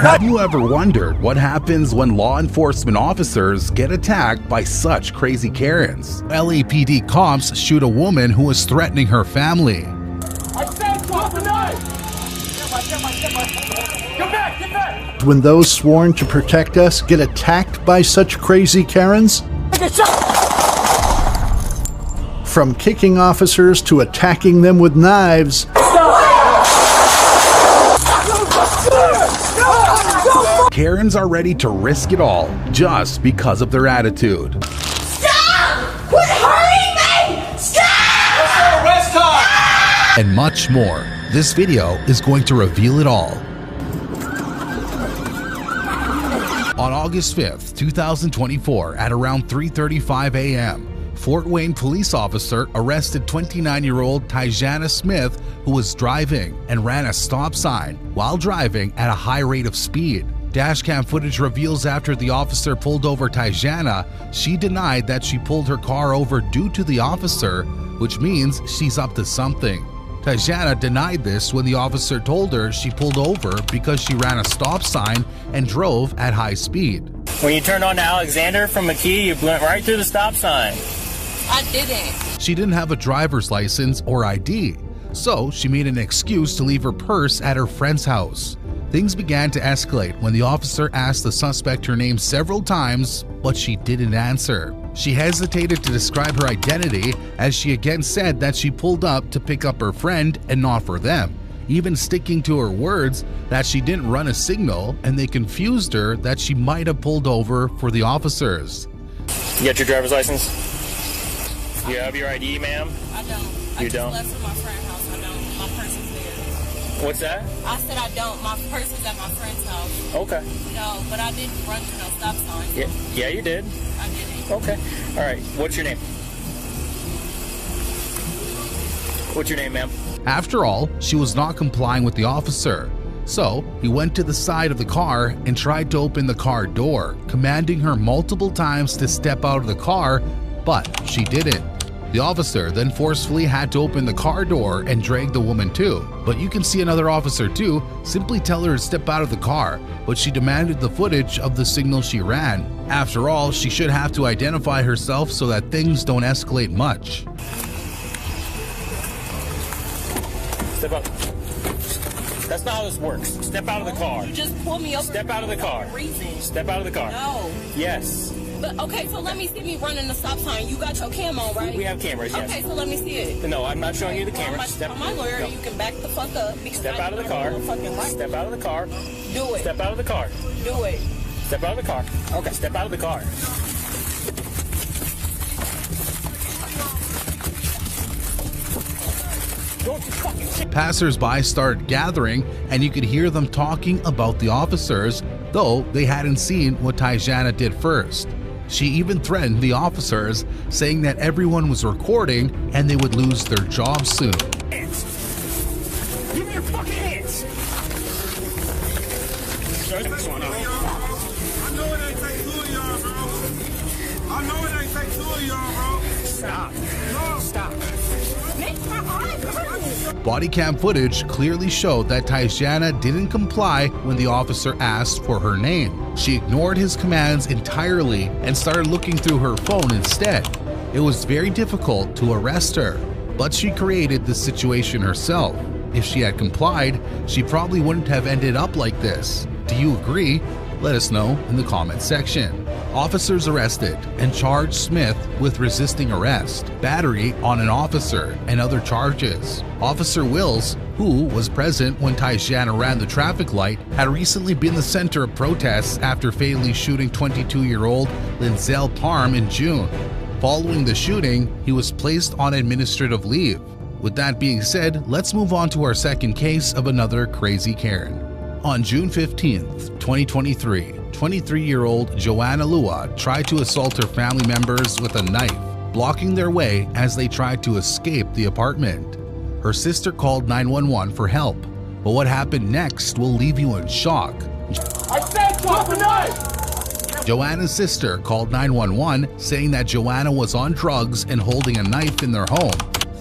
Have you ever wondered what happens when law enforcement officers get attacked by such crazy Karens? LAPD cops shoot a woman who was threatening her family. I said drop the knife! Get back! When those sworn to protect us get attacked by such crazy Karens? From kicking officers to attacking them with knives. Karens are ready to risk it all just because of their attitude. Stop! Quit hurting me! Stop! What's our arrest time? And much more. This video is going to reveal it all. On August 5th, 2024, at around 3:35 a.m., Fort Wayne police officer arrested 29-year-old Tyjana Smith, who was driving and ran a stop sign while driving at a high rate of speed. Dashcam footage reveals after the officer pulled over Tyjana, she denied that she pulled her car over due to the officer, which means she's up to something. Tyjana denied this when the officer told her she pulled over because she ran a stop sign and drove at high speed. When you turned on to Alexander from McKee, you went right through the stop sign. I didn't. She didn't have a driver's license or ID, so she made an excuse to leave her purse at her friend's house. Things began to escalate when the officer asked the suspect her name several times, but she didn't answer. She hesitated to describe her identity, as she again said that she pulled up to pick up her friend and not for them, even sticking to her words that she didn't run a signal, and they confused her that she might have pulled over for the officers. You got your driver's license? You have your ID, ma'am? I don't. You don't? I just left from my friend's house. I don't. My purse is there. What's that? I said I don't. My purse is at my friend's house. Okay. No, but I didn't run to no stop sign. Yeah, you did. I didn't. Okay. All right. What's your name? What's your name, ma'am? After all, she was not complying with the officer. So he went to the side of the car and tried to open the car door, commanding her multiple times to step out of the car, but she didn't. The officer then forcefully had to open the car door and drag the woman too. But you can see another officer too simply tell her to step out of the car, but she demanded the footage of the signal she ran. After all, she should have to identify herself so that things don't escalate much. Step up. That's not how this works. Step out of the car. You just pull me over. Step out of the car. Reason. Step out of the car. No. Yes. But okay, so let me see me running the stop sign. You got your cam on, right? We have cameras, yes. Okay, so let me see it. No, I'm not showing you the Well, camera. I'm my lawyer. No. You can back the fuck up. Step out of the car. Step out of the car. Do it. Step out of the car. Do it. Step out of the car. Okay, step out of the car. Don't you fucking shit. Passers-by started gathering, and you could hear them talking about the officers, though they hadn't seen what Tyjana did first. She even threatened the officers, saying that everyone was recording and they would lose their jobs soon. Hands. Give me your fucking hands. What's going on? I know it ain't take two of y'all, bro. I know it ain't take two of y'all, bro. Stop. No. Stop. Bodycam footage clearly showed that Tyjana didn't comply when the officer asked for her name. She ignored his commands entirely and started looking through her phone instead. It was very difficult to arrest her, but she created this situation herself. If she had complied, she probably wouldn't have ended up like this. Do you agree? Let us know in the comment section. Officers arrested and charged Smith with resisting arrest, battery on an officer, and other charges. Officer Wills, who was present when Tyjana ran the traffic light, had recently been the center of protests after fatally shooting 22-year-old Linzel Parm in June. Following the shooting, he was placed on administrative leave. With that being said, let's move on to our second case of another crazy Karen. On June 15th, 2023, 23-year-old Joanna Lua tried to assault her family members with a knife, blocking their way as they tried to escape the apartment. Her sister called 911 for help, but what happened next will leave you in shock. I said drop the knife! Joanna's sister called 911 saying that Joanna was on drugs and holding a knife in their home,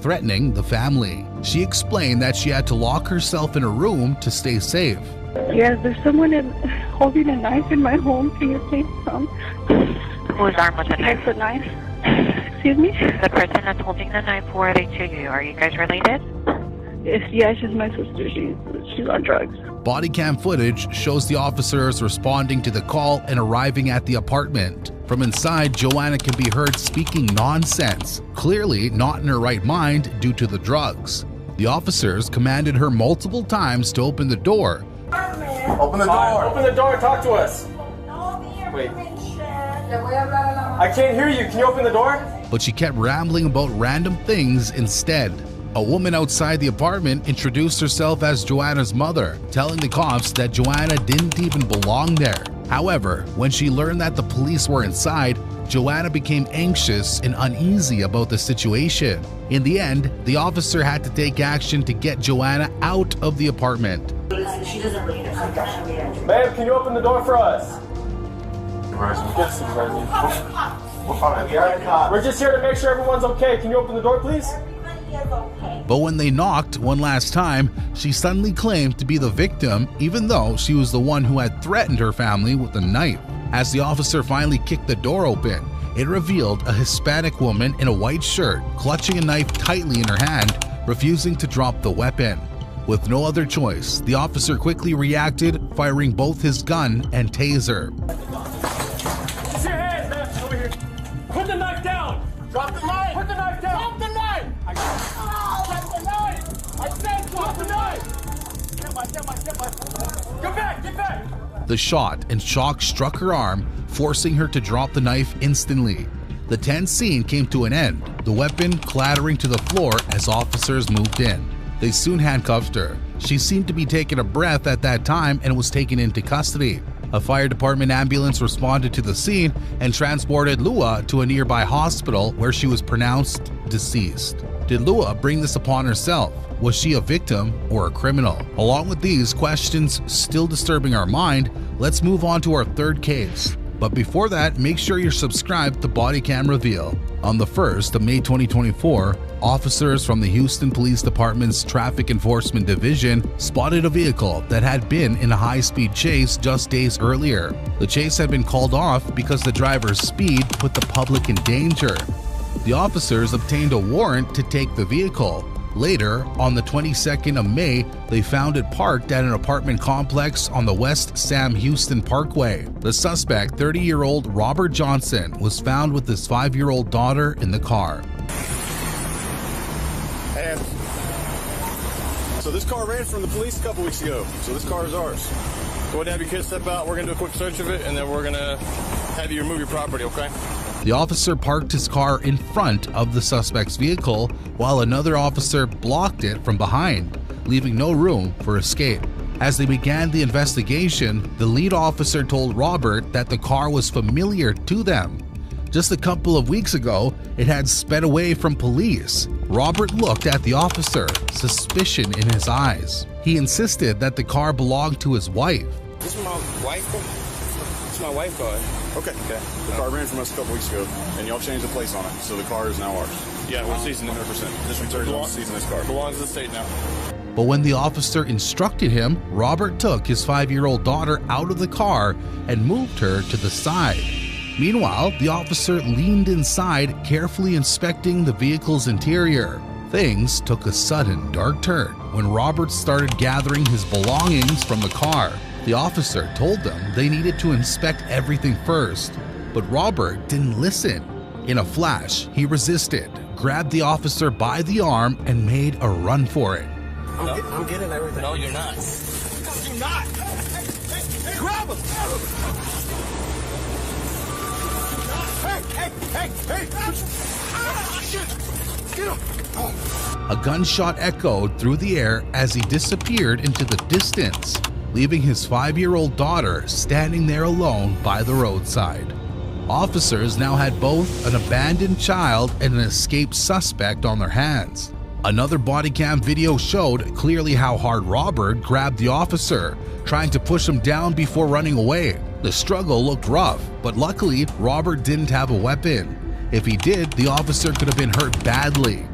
threatening the family. She explained that she had to lock herself in a room to stay safe. Yes, there's someone holding a knife in my home. Can you please come? Who's armed with a knife? There's a knife. Excuse me? The person that's holding the knife, who are they to you? Are you guys related? Yeah, she's my sister. She's on drugs. Bodycam footage shows the officers responding to the call and arriving at the apartment. From inside, Joanna can be heard speaking nonsense, clearly not in her right mind due to the drugs. The officers commanded her multiple times to open the door. Open the door. Open the door. Talk to us. Wait. I can't hear you. Can you open the door? But she kept rambling about random things instead. A woman outside the apartment introduced herself as Joanna's mother, telling the cops that Joanna didn't even belong there. However, when she learned that the police were inside, Joanna became anxious and uneasy about the situation. In the end, the officer had to take action to get Joanna out of the apartment. Ma'am, can you open the door for us? Yes, we're just here to make sure everyone's okay. Can you open the door, please? But when they knocked one last time, she suddenly claimed to be the victim, even though she was the one who had threatened her family with a knife. As the officer finally kicked the door open, it revealed a Hispanic woman in a white shirt clutching a knife tightly in her hand, refusing to drop the weapon. With no other choice, the officer quickly reacted, firing both his gun and taser. Use your hands, man. Over here. Put the knife down. Drop the knife. Put the knife down. Drop the knife. Drop the knife. I said drop the knife. Get back. Get back. The shot and shock struck her arm, forcing her to drop the knife instantly. The tense scene came to an end, the weapon clattering to the floor as officers moved in. They soon handcuffed her. She seemed to be taking a breath at that time and was taken into custody. A fire department ambulance responded to the scene and transported Lua to a nearby hospital where she was pronounced deceased. Did Lua bring this upon herself? Was she a victim or a criminal? Along with these questions still disturbing our mind, let's move on to our third case. But before that, make sure you're subscribed to Bodycam Reveal. On the 1st of May 2024, officers from the Houston Police Department's Traffic Enforcement Division spotted a vehicle that had been in a high-speed chase just days earlier. The chase had been called off because the driver's speed put the public in danger. The officers obtained a warrant to take the vehicle. Later, on the 22nd of May, they found it parked at an apartment complex on the West Sam Houston Parkway. The suspect, 30-year-old Robert Johnson, was found with his 5-year-old daughter in the car. And so this car ran from the police a couple weeks ago, so this car is ours. Go ahead and have your kids step out. We're going to do a quick search of it, and then we're going to have you remove your property, okay? The officer parked his car in front of the suspect's vehicle, while another officer blocked it from behind, leaving no room for escape. As they began the investigation, the lead officer told Robert that the car was familiar to them. Just a couple of weeks ago, it had sped away from police. Robert looked at the officer, suspicion in his eyes. He insisted that the car belonged to his wife. This is my wife car? It's my wife car. Okay. The car ran from us a couple weeks ago, and y'all changed the plates on it, so the car is now ours. Yeah, we're seizing it 100%. This return is seizing this car. Belongs to the state now. But when the officer instructed him, Robert took his 5-year-old daughter out of the car and moved her to the side. Meanwhile, the officer leaned inside, carefully inspecting the vehicle's interior. Things took a sudden dark turn when Robert started gathering his belongings from the car. The officer told them they needed to inspect everything first, but Robert didn't listen. In a flash, he resisted, grabbed the officer by the arm, and made a run for it. I'm getting everything. No, you're not. Do not. Hey, grab him. Hey. Ah, shit. Get him. A gunshot echoed through the air as he disappeared into the distance, leaving his 5-year-old daughter standing there alone by the roadside. Officers now had both an abandoned child and an escaped suspect on their hands. Another body cam video showed clearly how hard Robert grabbed the officer, trying to push him down before running away. The struggle looked rough, but luckily Robert didn't have a weapon. If he did, the officer could have been hurt badly.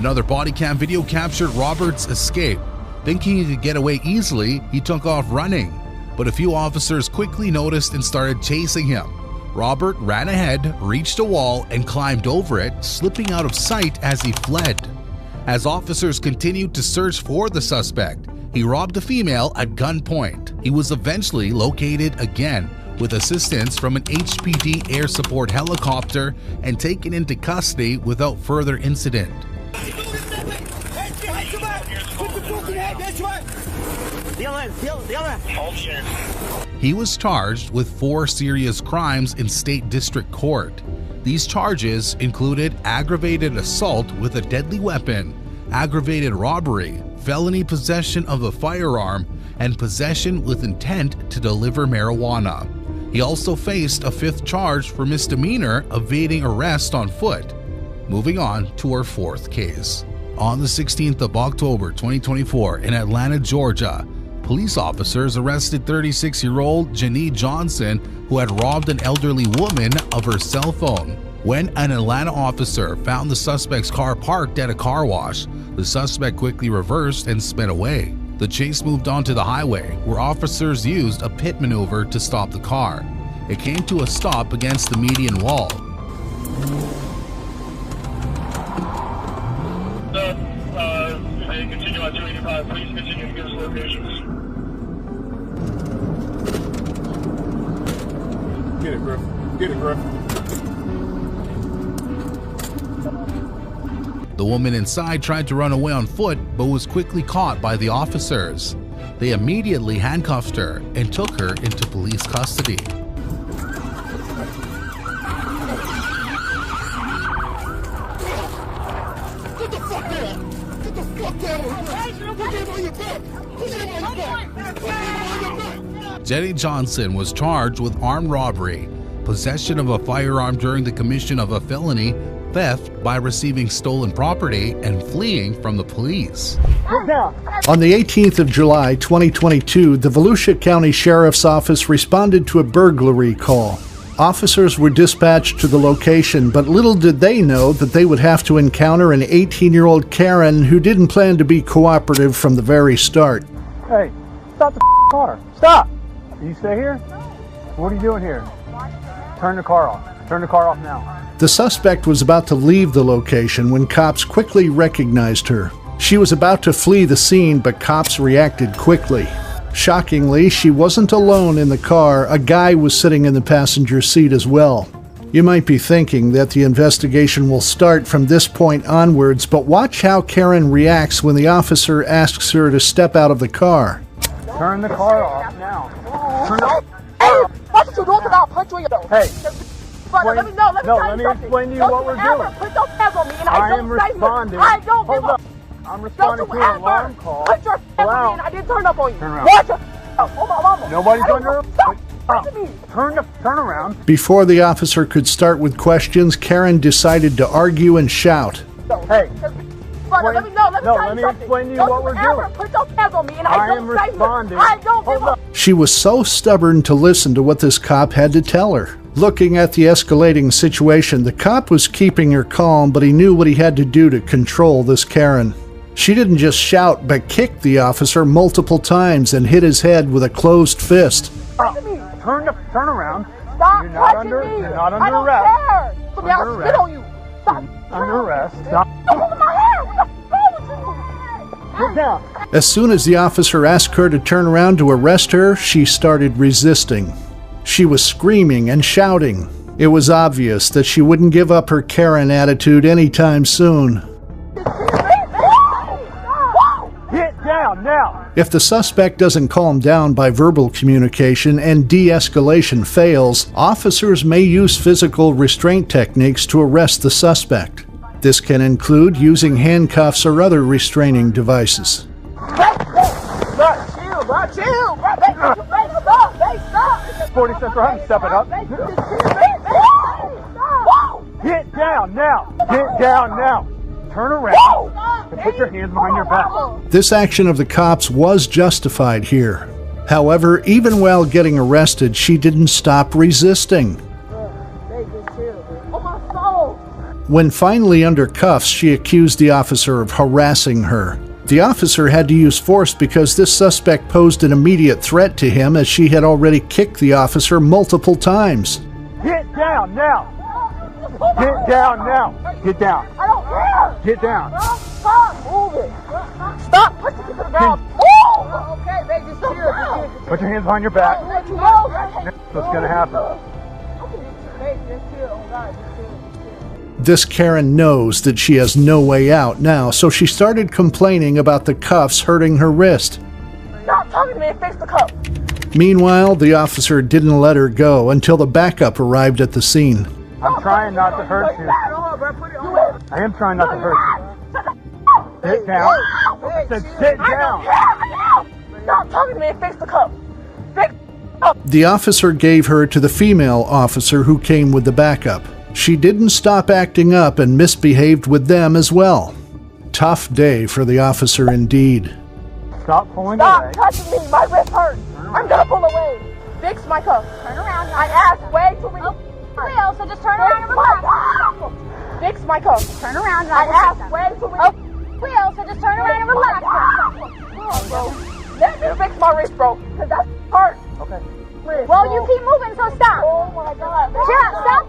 Another body cam video captured Robert's escape. Thinking he could get away easily, he took off running, but a few officers quickly noticed and started chasing him. Robert ran ahead, reached a wall, and climbed over it, slipping out of sight as he fled. As officers continued to search for the suspect, he robbed a female at gunpoint. He was eventually located again with assistance from an HPD air support helicopter and taken into custody without further incident. He was charged with 4 serious crimes in state district court. These charges included aggravated assault with a deadly weapon, aggravated robbery, felony possession of a firearm, and possession with intent to deliver marijuana. He also faced a 5th charge for misdemeanor evading arrest on foot. Moving on to our 4th case. On the 16th of October 2024 in Atlanta, Georgia, police officers arrested 36-year-old Jenny Johnson, who had robbed an elderly woman of her cell phone. When an Atlanta officer found the suspect's car parked at a car wash, the suspect quickly reversed and sped away. The chase moved onto the highway, where officers used a pit maneuver to stop the car. It came to a stop against the median wall. Continue on 285. Please continue to give us locations. Get it, Griff. Get it, Griff. The woman inside tried to run away on foot but was quickly caught by the officers. They immediately handcuffed her and took her into police custody. Jenny Johnson was charged with armed robbery, possession of a firearm during the commission of a felony, theft by receiving stolen property, and fleeing from the police. On the 18th of July, 2022, the Volusia County Sheriff's Office responded to a burglary call. Officers were dispatched to the location, but little did they know that they would have to encounter an 18-year-old Karen who didn't plan to be cooperative from the very start. Hey, stop the car. Stop! You stay here? What are you doing here? Turn the car off. Turn the car off now. The suspect was about to leave the location when cops quickly recognized her. She was about to flee the scene, but cops reacted quickly. Shockingly, she wasn't alone in the car. A guy was sitting in the passenger seat as well. You might be thinking that the investigation will start from this point onwards, but watch how Karen reacts when the officer asks her to step out of the car. Turn the car off now. Turn the Hey, what you doing? I'll punch you in your Hey. Brother, let me know. Let me explain to you what we're doing. Put those hands on me, and I am responding. I don't give up. I'm responding to an alarm call. Put your hands on me, and I didn't turn up on you. Turn around. Watch your oh, my mama. Nobody's under. Stop me. Turn around. Before the officer could start with questions, Karen decided to argue and shout. Hey. Brother, let me know. Let me explain to you what we're doing. Put those hands on me, and I am responding. I don't give up. She was so stubborn to listen to what this cop had to tell her. Looking at the escalating situation, the cop was keeping her calm, but he knew what he had to do to control this Karen. She didn't just shout, but kicked the officer multiple times and hit his head with a closed fist. Turn around. Stop You're not touching me. You're not under I don't arrest. care. Under I'll arrest. spit on you. Stop. Under arrest. Stop. Don't hold my hair. What the fuck with you? Get down. As soon as the officer asked her to turn around to arrest her, she started resisting. She was screaming and shouting. It was obvious that she wouldn't give up her Karen attitude anytime soon. Get down now. If the suspect doesn't calm down by verbal communication and de-escalation fails, officers may use physical restraint techniques to arrest the suspect. This can include using handcuffs or other restraining devices. Chill, bro. Chill, bro. Stop. 40 cents for having step it up. Get down now. Get down now. Turn around and put your hands behind your back. This action of the cops was justified here. However, even while getting arrested, she didn't stop resisting. When finally under cuffs, she accused the officer of harassing her. The officer had to use force because this suspect posed an immediate threat to him, as she had already kicked the officer multiple times. Get down now! Get down now! Get down! I don't care! Get down! Stop moving! Stop pushing me to the ground! Move! Okay, baby, just chill. Put your hands behind your back. That's what's gonna happen. This Karen knows that she has no way out now, so she started complaining about the cuffs hurting her wrist. Stop talking to me and fix the cup! Meanwhile, the officer didn't let her go until the backup arrived at the scene. I'm trying not to hurt you. I am trying not to hurt you. Sit down. I said sit down. Stop talking to me and fix the cup! Fix The officer gave her to the female officer who came with the backup. She didn't stop acting up and misbehaved with them as well. Tough day for the officer indeed. Stop pulling away. Stop touching me! My wrist hurts! I'm gonna pull away! Fix my cup! Turn around. I asked way too many. Real, so just turn around and relax. Fix my cup! Turn around and I asked way too many. Real, so just turn around and relax. Let me fix my wrist, bro, because that's hurt. Okay. Well, you keep moving, so stop. Oh my God. Shut up, stop.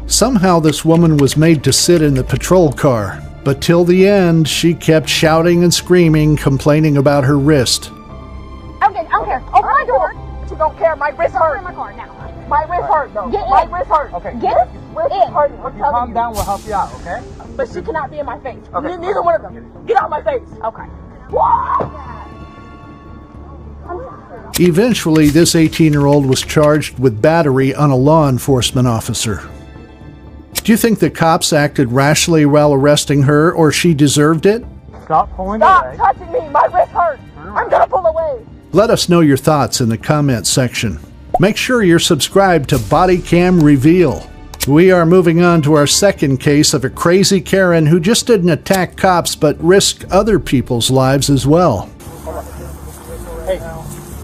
Somehow this woman was made to sit in the patrol car, but till the end she kept shouting and screaming, complaining about her wrist. I don't care. Open my door. You don't care. My wrist hurt. In my car now. My wrist hurt, though. Get my in. wrist hurt. Okay. Get Wrist in. hurt. I'm If you telling calm you. down, we'll help you out, okay? But she cannot be in my face. Okay. Neither one of them. Get out of my face. Okay. Eventually, this 18-year-old was charged with battery on a law enforcement officer. Do you think the cops acted rashly while arresting her, or she deserved it? Stop pulling Stop away. touching me. My wrist hurts. I'm gonna pull away. Let us know your thoughts in the comments section. Make sure you're subscribed to Bodycam Reveal. We are moving on to our second case of a crazy Karen who just didn't attack cops but risked other people's lives as well.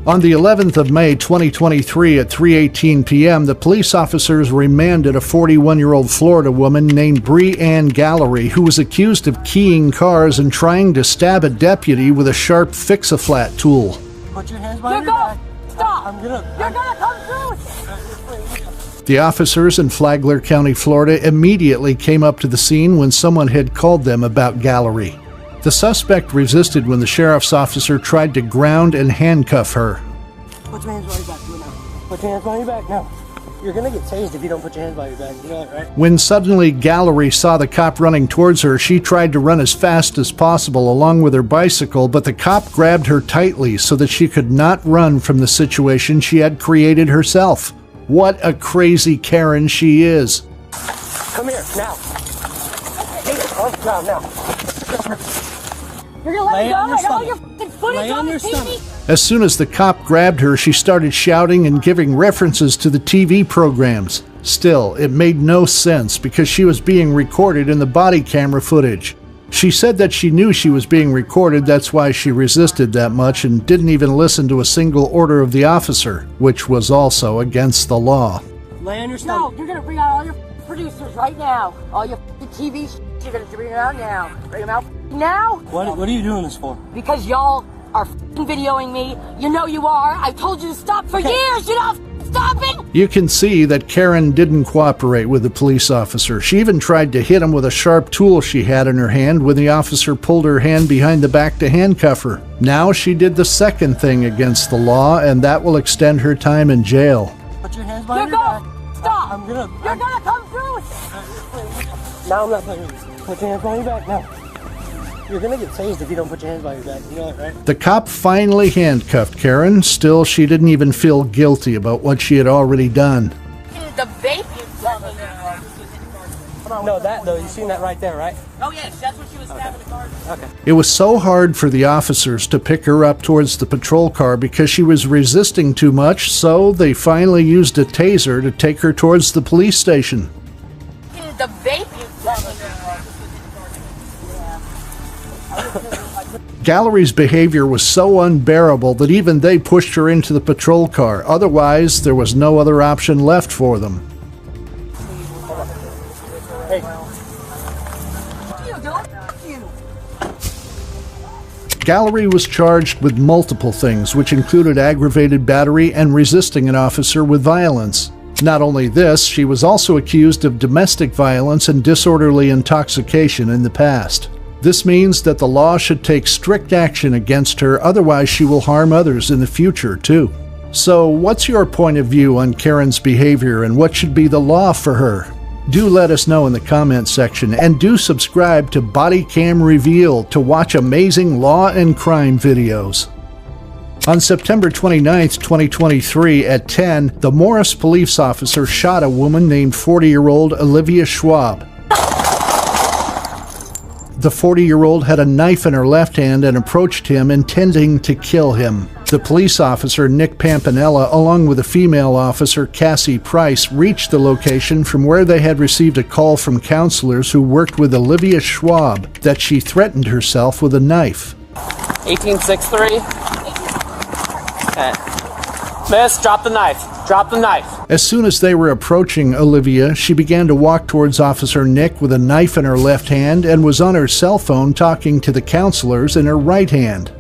On the 11th of May 2023 at 3:18 p.m., the police officers remanded a 41-year-old Florida woman named Bree Ann Gallery, who was accused of keying cars and trying to stab a deputy with a sharp fix-a-flat tool. Put your hands behind your back. Stop. You're gonna come through. The officers in Flagler County, Florida, immediately came up to the scene when someone had called them about Gallery. The suspect resisted when the sheriff's officer tried to ground and handcuff her. Put your hands behind your back. Put your hands behind your back now. You're gonna get tased if you don't put your hands behind your back. You know that, right? When suddenly Gallery saw the cop running towards her, she tried to run as fast as possible along with her bicycle, but the cop grabbed her tightly so that she could not run from the situation she had created herself. What a crazy Karen she is. Come here, now. Get it on the ground now. You're gonna let Lay me go? on your I got all stomach. your fucking footage Lay on the your TV. stomach. As soon as the cop grabbed her, she started shouting and giving references to the TV programs. Still, it made no sense because she was being recorded in the body camera footage. She said that she knew she was being recorded, that's why she resisted that much and didn't even listen to a single order of the officer, which was also against the law. Lay on your No, stomach. you're gonna bring out all your producers right now. All your TV you're gonna bring them out now. Bring them out now. What are you doing this for? Because y'all are videoing me. You know you are. I've told you to stop for years. You're not stopping. You can see that Karen didn't cooperate with the police officer. She even tried to hit him with a sharp tool she had in her hand when the officer pulled her hand behind the back to handcuff her. Now she did the second thing against the law, and that will extend her time in jail. Put your hands behind You're your back. going. Stop. You're gonna come through. Now I'm not playing with you. Put your hands behind your back now. You're gonna get tased if you don't put your hands behind your back. You know that, right? The cop finally handcuffed Karen. Still, she didn't even feel guilty about what she had already done. The baby. No, that though. You seen that right there, right? Oh yes, that's what she was stabbing the car. Okay. It was so hard for the officers to pick her up towards the patrol car because she was resisting too much, so they finally used a taser to take her towards the police station. The baby. Gallery's behavior was so unbearable that even they pushed her into the patrol car. Otherwise, there was no other option left for them. Gallery was charged with multiple things, which included aggravated battery and resisting an officer with violence. Not only this, she was also accused of domestic violence and disorderly intoxication in the past. This means that the law should take strict action against her, otherwise she will harm others in the future too. So, what's your point of view on Karen's behavior and what should be the law for her? Do let us know in the comments section, and do subscribe to Bodycam Reveal to watch amazing law and crime videos. On September 29, 2023 at 10, the Morris police officer shot a woman named 40-year-old Olivia Schwab. The 40-year-old had a knife in her left hand and approached him intending to kill him. The police officer, Nick Pampanella, along with a female officer, Cassie Price, reached the location from where they had received a call from counselors who worked with Olivia Schwab that she threatened herself with a knife. 1863. Okay. Miss, drop the knife. Drop the knife. As soon as they were approaching Olivia, she began to walk towards Officer Nick with a knife in her left hand and was on her cell phone talking to the counselors in her right hand.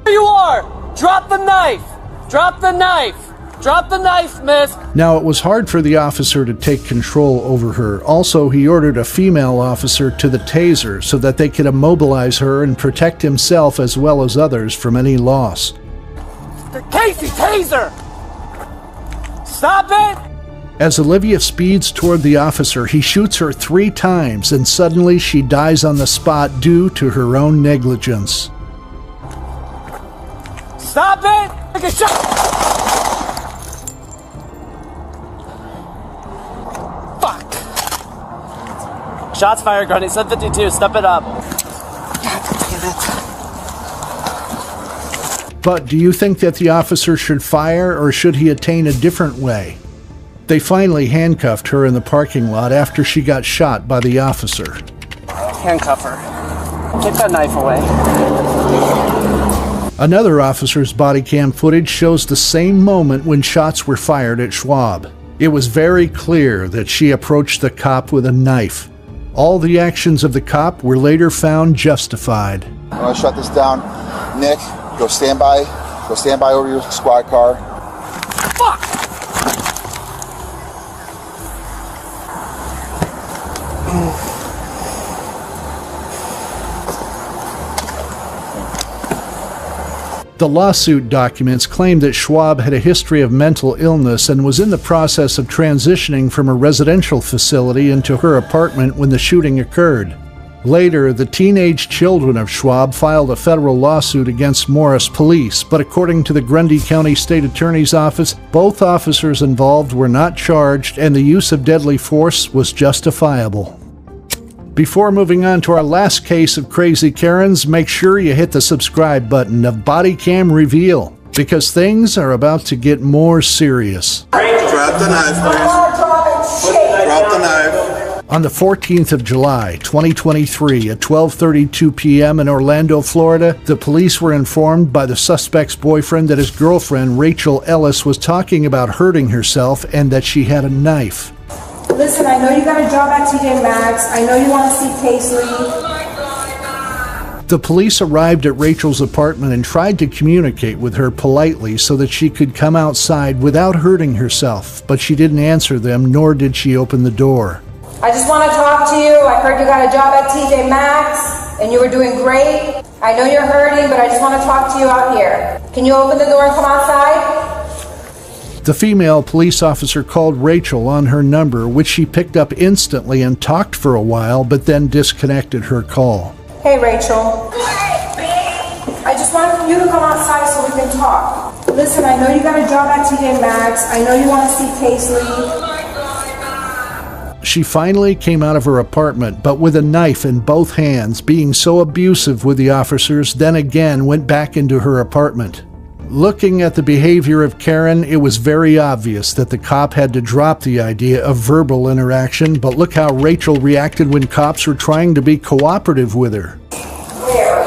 There you are! Drop the knife! Drop the knife! Drop the knife, miss! Now, it was hard for the officer to take control over her. Also, he ordered a female officer to the taser so that they could immobilize her and protect himself as well as others from any loss. Casey, taser! Stop it! As Olivia speeds toward the officer, he shoots her 3 times, and suddenly she dies on the spot due to her own negligence. Stop it! Take a shot! Fuck! Shots fired, Grundy. 752, step it up. God damn it. But do you think that the officer should fire, or should he attain a different way? They finally handcuffed her in the parking lot after she got shot by the officer. Handcuff her. Take that knife away. Another officer's body cam footage shows the same moment when shots were fired at Schwab. It was very clear that she approached the cop with a knife. All the actions of the cop were later found justified. I'm gonna shut this down. Nick, go stand by. Go stand by over your squad car. Fuck! The lawsuit documents claim that Schwab had a history of mental illness and was in the process of transitioning from a residential facility into her apartment when the shooting occurred. Later, the teenage children of Schwab filed a federal lawsuit against Morris Police, but according to the Grundy County State Attorney's Office, both officers involved were not charged and the use of deadly force was justifiable. Before moving on to our last case of Crazy Karens, make sure you hit the subscribe button of Bodycam Reveal, because things are about to get more serious. Drop the knife, please. Drop the knife. On the 14th of July, 2023, at 12:32 p.m. in Orlando, Florida, the police were informed by the suspect's boyfriend that his girlfriend, Rachel Ellis, was talking about hurting herself and that she had a knife. Listen, I know you got a job at TJ Maxx. I know you want to see Paisley. The police arrived at Rachel's apartment and tried to communicate with her politely so that she could come outside without hurting herself, but she didn't answer them, nor did she open the door. I just want to talk to you. I heard you got a job at TJ Maxx, and you were doing great. I know you're hurting, but I just want to talk to you out here. Can you open the door and come outside? The female police officer called Rachel on her number, which she picked up instantly and talked for a while, but then disconnected her call. Hey, Rachel. I just wanted you to come outside so we can talk. Listen, I know you got a job at TJ Maxx. I know you want to see Paisley. She finally came out of her apartment, but with a knife in both hands, being so abusive with the officers, then again went back into her apartment. Looking at the behavior of Karen, it was very obvious that the cop had to drop the idea of verbal interaction, but look how Rachel reacted when cops were trying to be cooperative with her. Where?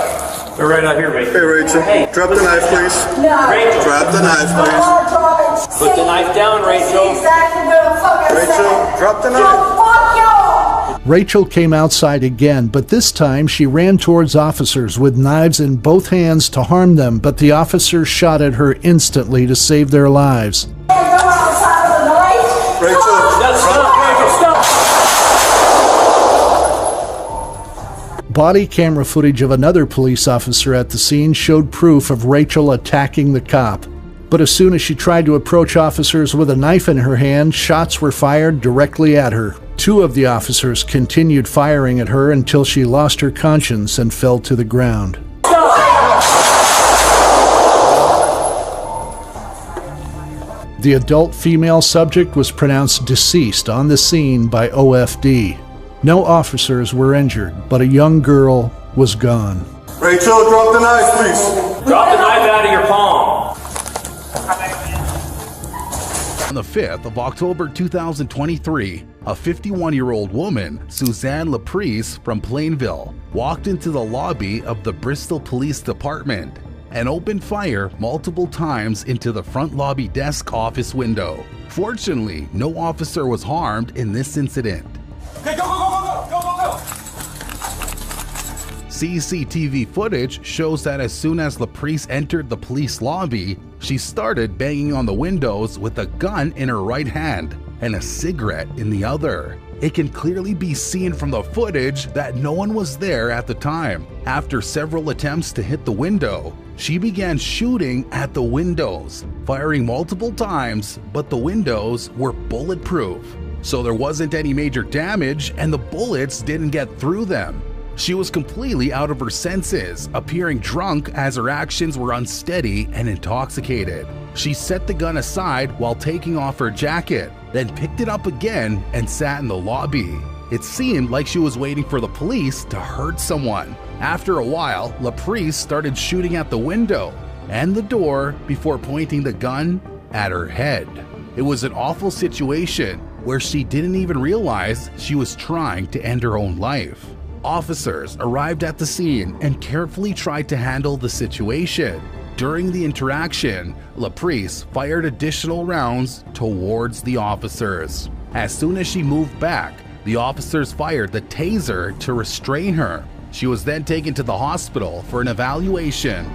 They're right out here, Rachel. Hey, Rachel. Drop the knife, please. No. Rachel. Drop the knife, please. Drop it. Put the knife down, Rachel. See exactly what the fuck I Rachel, said. drop the So knife. fuck y'all. Rachel came outside again, but this time she ran towards officers with knives in both hands to harm them, but the officers shot at her instantly to save their lives. Go outside with a knife. Rachel, Stop. Body camera footage of another police officer at the scene showed proof of Rachel attacking the cop. But as soon as she tried to approach officers with a knife in her hand, shots were fired directly at her. Two of the officers continued firing at her until she lost her conscience and fell to the ground. The adult female subject was pronounced deceased on the scene by OFD. No officers were injured, but a young girl was gone. Rachel, drop the knife, please. Drop the knife out of your palm. On the 5th of October 2023, a 51-year-old woman, Suzanne Laprice from Plainville, walked into the lobby of the Bristol Police Department and opened fire multiple times into the front lobby desk office window. Fortunately, no officer was harmed in this incident. Okay, go. CCTV footage shows that as soon as Laprice entered the police lobby, she started banging on the windows with a gun in her right hand and a cigarette in the other. It can clearly be seen from the footage that no one was there at the time. After several attempts to hit the window, she began shooting at the windows, firing multiple times, but the windows were bulletproof, so there wasn't any major damage and the bullets didn't get through them. She was completely out of her senses, appearing drunk as her actions were unsteady and intoxicated. She set the gun aside while taking off her jacket, then picked it up again and sat in the lobby. It seemed like she was waiting for the police to hurt someone. After a while, Laprice started shooting at the window and the door before pointing the gun at her head. It was an awful situation where she didn't even realize she was trying to end her own life. Officers arrived at the scene and carefully tried to handle the situation. During the interaction, Laprice fired additional rounds towards the officers. As soon as she moved back, the officers fired the taser to restrain her. She was then taken to the hospital for an evaluation,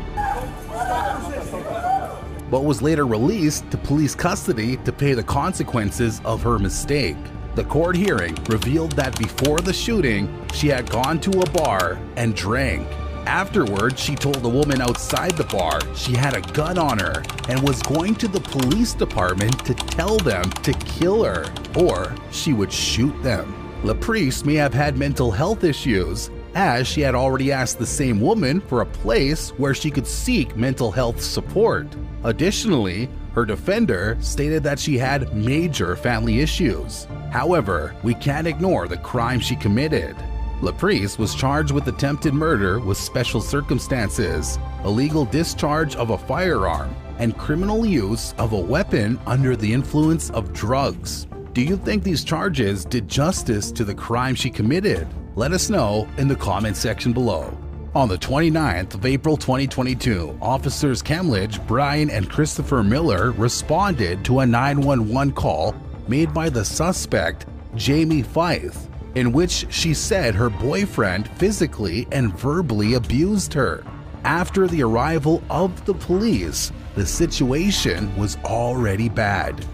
but was later released to police custody to pay the consequences of her mistake. The court hearing revealed that before the shooting, she had gone to a bar and drank. Afterward, she told the woman outside the bar she had a gun on her and was going to the police department to tell them to kill her or she would shoot them. Laprice may have had mental health issues, as she had already asked the same woman for a place where she could seek mental health support. Additionally, her defender stated that she had major family issues. However, we can't ignore the crime she committed. Laprice was charged with attempted murder with special circumstances, illegal discharge of a firearm, and criminal use of a weapon under the influence of drugs. Do you think these charges did justice to the crime she committed? Let us know in the comment section below. On the 29th of April 2022, officers Kemledge, Brian, and Christopher Miller responded to a 911 call made by the suspect, Jamie Fife, in which she said her boyfriend physically and verbally abused her. After the arrival of the police, the situation was already bad,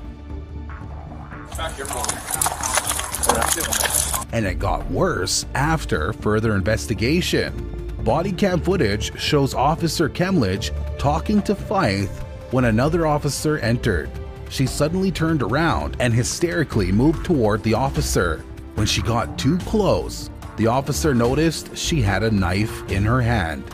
and it got worse after further investigation. Bodycam footage shows Officer Kemledge talking to Fife when another officer entered. She suddenly turned around and hysterically moved toward the officer. When she got too close, the officer noticed she had a knife in her hand.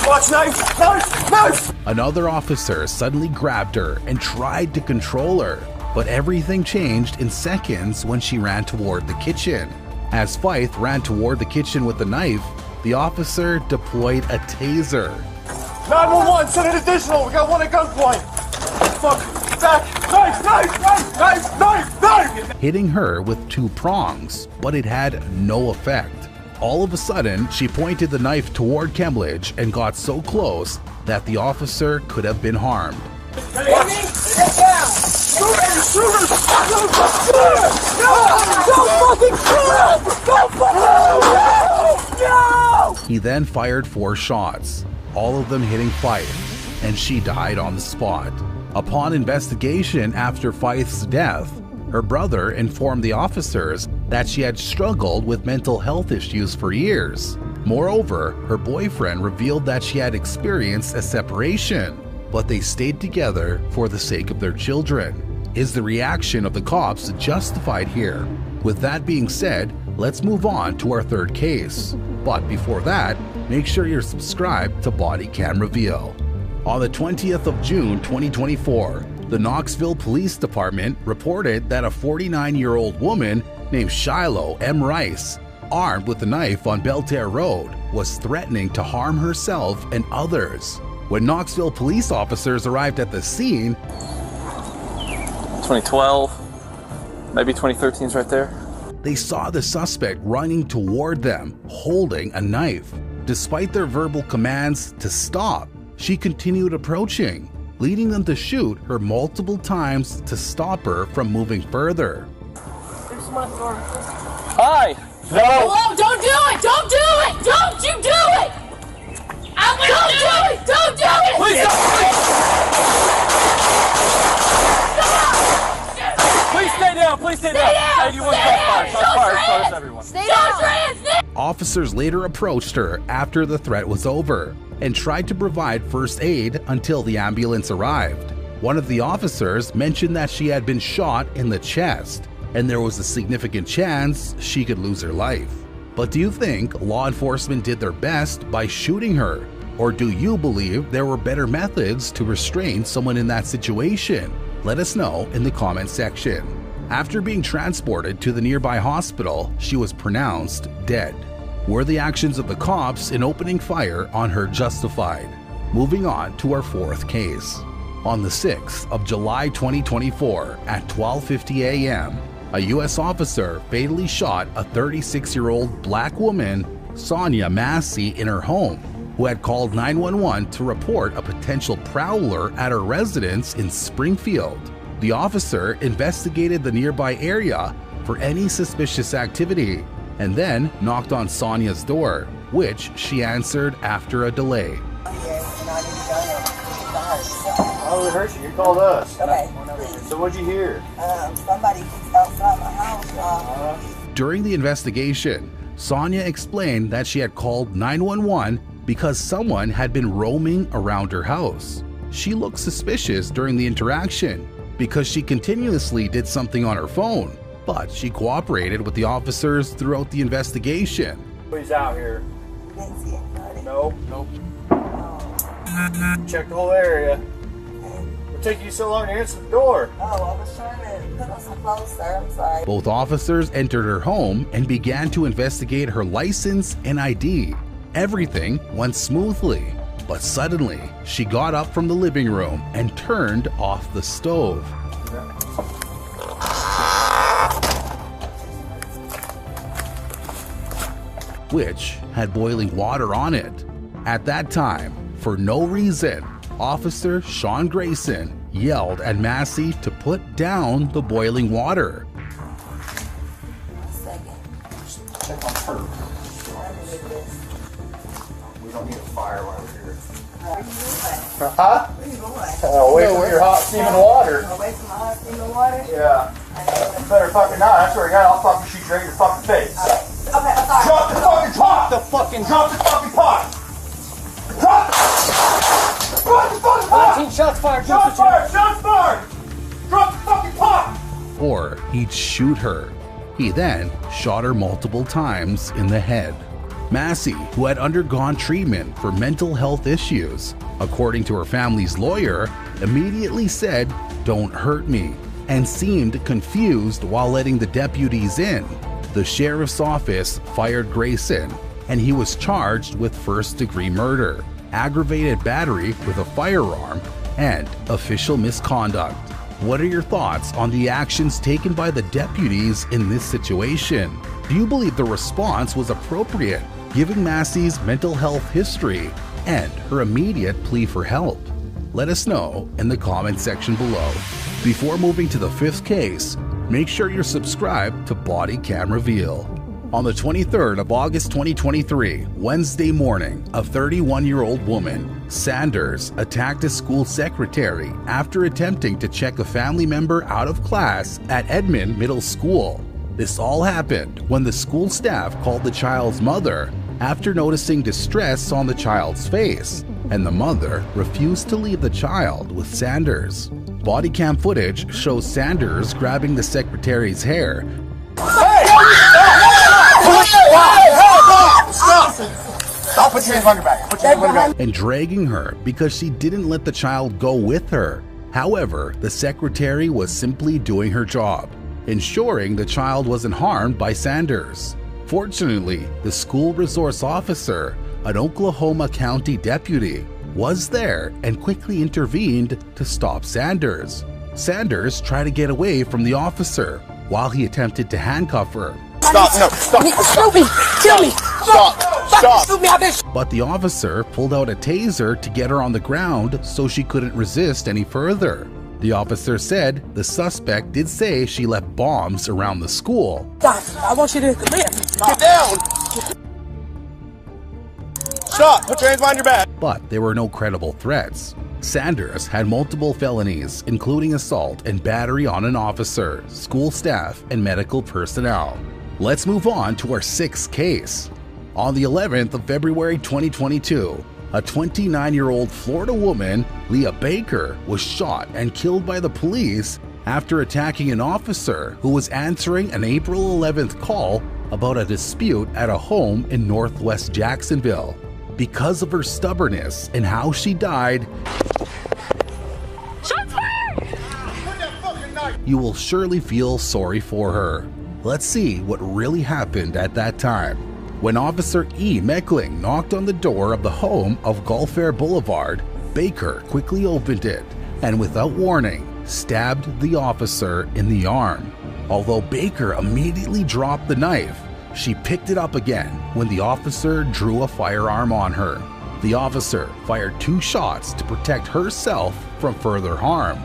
Watch, knife! Another officer suddenly grabbed her and tried to control her, but everything changed in seconds when she ran toward the kitchen. As Fife ran toward the kitchen with the knife, the officer deployed a taser. 911, send an additional. We got one at gunpoint. Fuck. hitting her with 2 prongs, but it had no effect. All of a sudden, she pointed the knife toward Kembledge and got so close that the officer could have been harmed. He then fired 4 shots, all of them hitting Fife, and she died on the spot. Upon investigation after Fife's death, her brother informed the officers that she had struggled with mental health issues for years. Moreover, her boyfriend revealed that she had experienced a separation, but they stayed together for the sake of their children. Is the reaction of the cops justified here? With that being said, let's move on to our 3rd case. But before that, make sure you're subscribed to Bodycam Reveal. On the 20th of June 2024, the Knoxville Police Department reported that a 49-year-old woman named Shiloh M. Rice, armed with a knife on Belterre Road, was threatening to harm herself and others. When Knoxville police officers arrived at the scene, 2012, maybe 2013 is right there. They saw the suspect running toward them, holding a knife. Despite their verbal commands to stop, she continued approaching, leading them to shoot her multiple times to stop her from moving further. Hi! No! Hello, don't do it! Don't do it! Don't you do it! Don't do it! Don't do it! Please stop! Please stay down! Please stay down! 81 shots fired, everyone. Stay down! Officers later approached her after the threat was over and tried to provide first aid until the ambulance arrived. One of the officers mentioned that she had been shot in the chest and there was a significant chance she could lose her life. But do you think law enforcement did their best by shooting her? Or do you believe there were better methods to restrain someone in that situation? Let us know in the comment section. After being transported to the nearby hospital, she was pronounced dead. Were the actions of the cops in opening fire on her justified? Moving on to our 4th case. On the 6th of July 2024 at 12:50 a.m., a U.S. officer fatally shot a 36-year-old black woman, Sonia Massey, in her home, who had called 911 to report a potential prowler at her residence in Springfield. The officer investigated the nearby area for any suspicious activity and then knocked on Sonia's door, which she answered after a delay. Oh, we heard you. You called us. Okay. So what'd you hear? Somebody outside my house. During the investigation, Sonia explained that she had called 911 because someone had been roaming around her house. She looked suspicious during the interaction because she continuously did something on her phone, but she cooperated with the officers throughout the investigation. Nobody's out here. You didn't see anybody? Nope. Check the whole area. What took you so long to answer the door? Oh, I was trying to put on some clothes, sir. I'm sorry. Both officers entered her home and began to investigate her license and ID. Everything went smoothly, but suddenly she got up from the living room and turned off the stove. Which had boiling water on it. At that time, for no reason, Officer Sean Grayson yelled at Massey to put down the boiling water. Check on her. We don't need a fire while we're here. Huh? Where you going? Away from your hot steaming water. Away from my hot steaming water? Yeah. You better fucking not. I swear to God, I'll fucking shoot you right in your fucking face. Okay, I'm sorry. Drop the fucking pot! Drop the fucking pot! Drop the fucking pot! 19 shots fired. Shots fired! Shots fired! Drop the fucking pot! Or he'd shoot her. He then shot her multiple times in the head. Massey, who had undergone treatment for mental health issues, according to her family's lawyer, immediately said, "Don't hurt me," and seemed confused while letting the deputies in. The sheriff's office fired Grayson, and he was charged with first-degree murder, aggravated battery with a firearm, and official misconduct. What are your thoughts on the actions taken by the deputies in this situation? Do you believe the response was appropriate, given Massey's mental health history and her immediate plea for help? Let us know in the comment section below. Before moving to the 5th case, make sure you're subscribed to Bodycam Reveal. On the 23rd of August 2023, Wednesday morning, a 31-year-old woman, Sanders, attacked a school secretary after attempting to check a family member out of class at Edmond Middle School. This all happened when the school staff called the child's mother after noticing distress on the child's face, and the mother refused to leave the child with Sanders. Bodycam footage shows Sanders grabbing the secretary's hair Stop! Put your hands on your back. Put your hands on your back. and dragging her because she didn't let the child go with her. However, the secretary was simply doing her job, ensuring the child wasn't harmed by Sanders. Fortunately, the school resource officer, an Oklahoma County deputy, was there and quickly intervened to stop Sanders. Sanders tried to get away from the officer while he attempted to handcuff her. Stop! No! Stop! Shoot me! Kill me! Stop! Stop! Shoot me, I bitch! But the officer pulled out a taser to get her on the ground so she couldn't resist any further. The officer said the suspect did say she left bombs around the school. I want you to come here. Get down! Stop! Put your hands behind your back. But there were no credible threats. Sanders had multiple felonies, including assault and battery on an officer, school staff, and medical personnel. Let's move on to our 6th case. On the 11th of February 2022, a 29-year-old Florida woman, Leah Baker, was shot and killed by the police after attacking an officer who was answering an April 11th call about a dispute at a home in northwest Jacksonville. Because of her stubbornness and how she died, you will surely feel sorry for her. Let's see what really happened at that time. When Officer E. Meckling knocked on the door of the home of Gulfair Boulevard, Baker quickly opened it and without warning, stabbed the officer in the arm. Although Baker immediately dropped the knife, she picked it up again when the officer drew a firearm on her. The officer fired 2 shots to protect herself from further harm.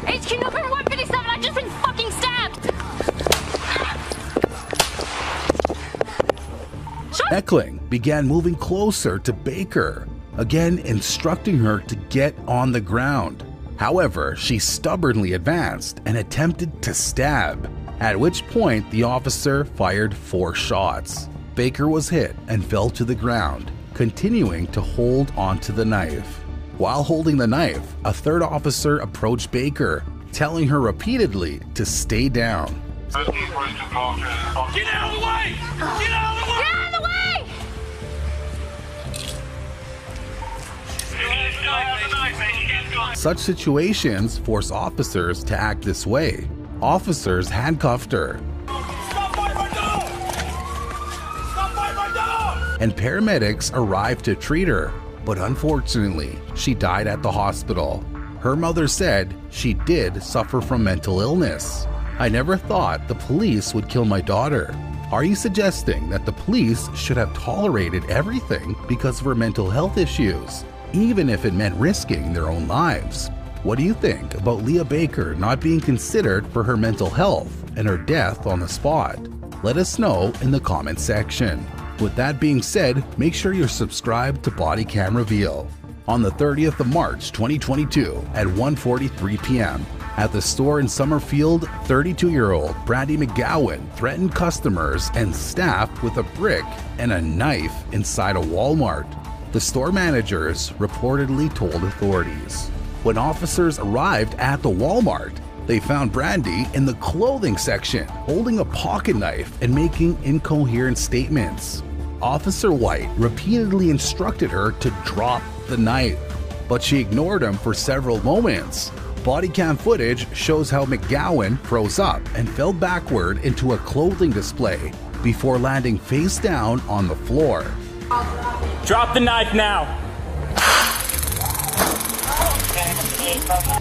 HQ number 157, I've just been fucking stabbed! Meckling began moving closer to Baker, again instructing her to get on the ground. However, she stubbornly advanced and attempted to stab, at which point the officer fired 4 shots. Baker was hit and fell to the ground, continuing to hold onto the knife. While holding the knife, a 3rd officer approached Baker, telling her repeatedly to stay down. Get out of the way! Get out of the way! Get out of the way! Such situations force officers to act this way. Officers handcuffed her, and paramedics arrived to treat her, but unfortunately, she died at the hospital. Her mother said she did suffer from mental illness. I never thought the police would kill my daughter. Are you suggesting that the police should have tolerated everything because of her mental health issues, even if it meant risking their own lives? What do you think about Leah Baker not being considered for her mental health and her death on the spot? Let us know in the comment section. With that being said, make sure you're subscribed to Bodycam Reveal. On the 30th of March 2022 at 1:43 p.m. at the store in Summerfield, 32-year-old Brandy McGowan threatened customers and staff with a brick and a knife inside a Walmart. The store managers reportedly told authorities. When officers arrived at the Walmart, they found Brandy in the clothing section holding a pocket knife and making incoherent statements. Officer White repeatedly instructed her to drop the knife, but she ignored him for several moments. Bodycam footage shows how McGowan froze up and fell backward into a clothing display before landing face down on the floor. Drop the knife now.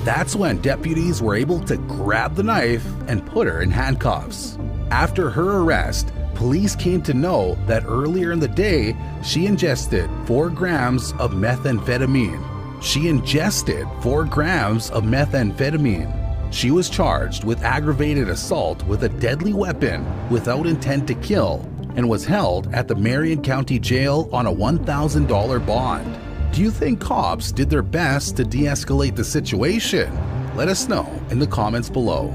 That's when deputies were able to grab the knife and put her in handcuffs. After her arrest, police came to know that earlier in the day, she ingested 4 grams of methamphetamine. She was charged with aggravated assault with a deadly weapon without intent to kill and was held at the Marion County Jail on a $1,000 bond. Do you think cops did their best to de-escalate the situation? Let us know in the comments below.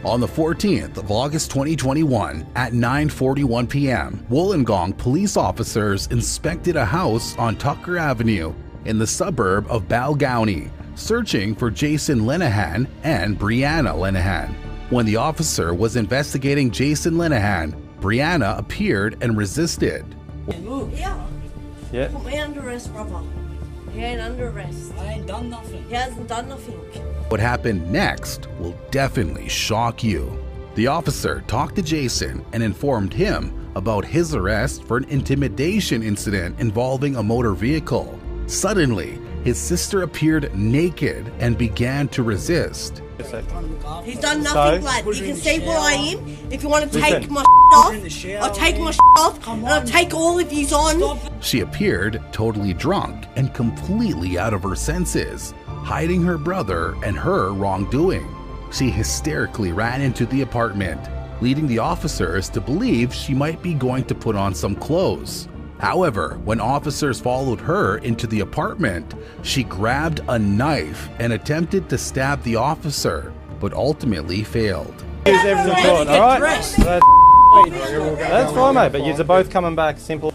On the 14th of August 2021 at 9:41 p.m., Wollongong police officers inspected a house on Tucker Avenue in the suburb of Balgownie, searching for Jason Linehan and Brianna Linehan. When the officer was investigating Jason Linehan, Brianna appeared and resisted. Yeah. Put me under arrest, brother. He ain't under arrest. I ain't done nothing. He hasn't done nothing. What happened next will definitely shock you. The officer talked to Jason and informed him about his arrest for an intimidation incident involving a motor vehicle. Suddenly, his sister appeared naked and began to resist. He's done nothing, lad. You can see where I am. If you want to take my off, I'll take my off and I'll take all of yous on. She appeared totally drunk and completely out of her senses, hiding her brother and her wrongdoing. She hysterically ran into the apartment, leading the officers to believe she might be going to put on some clothes. However, when officers followed her into the apartment, she grabbed a knife and attempted to stab the officer, but ultimately failed. Everything's fine, all right? That's fine, mate, but you're both coming back simple.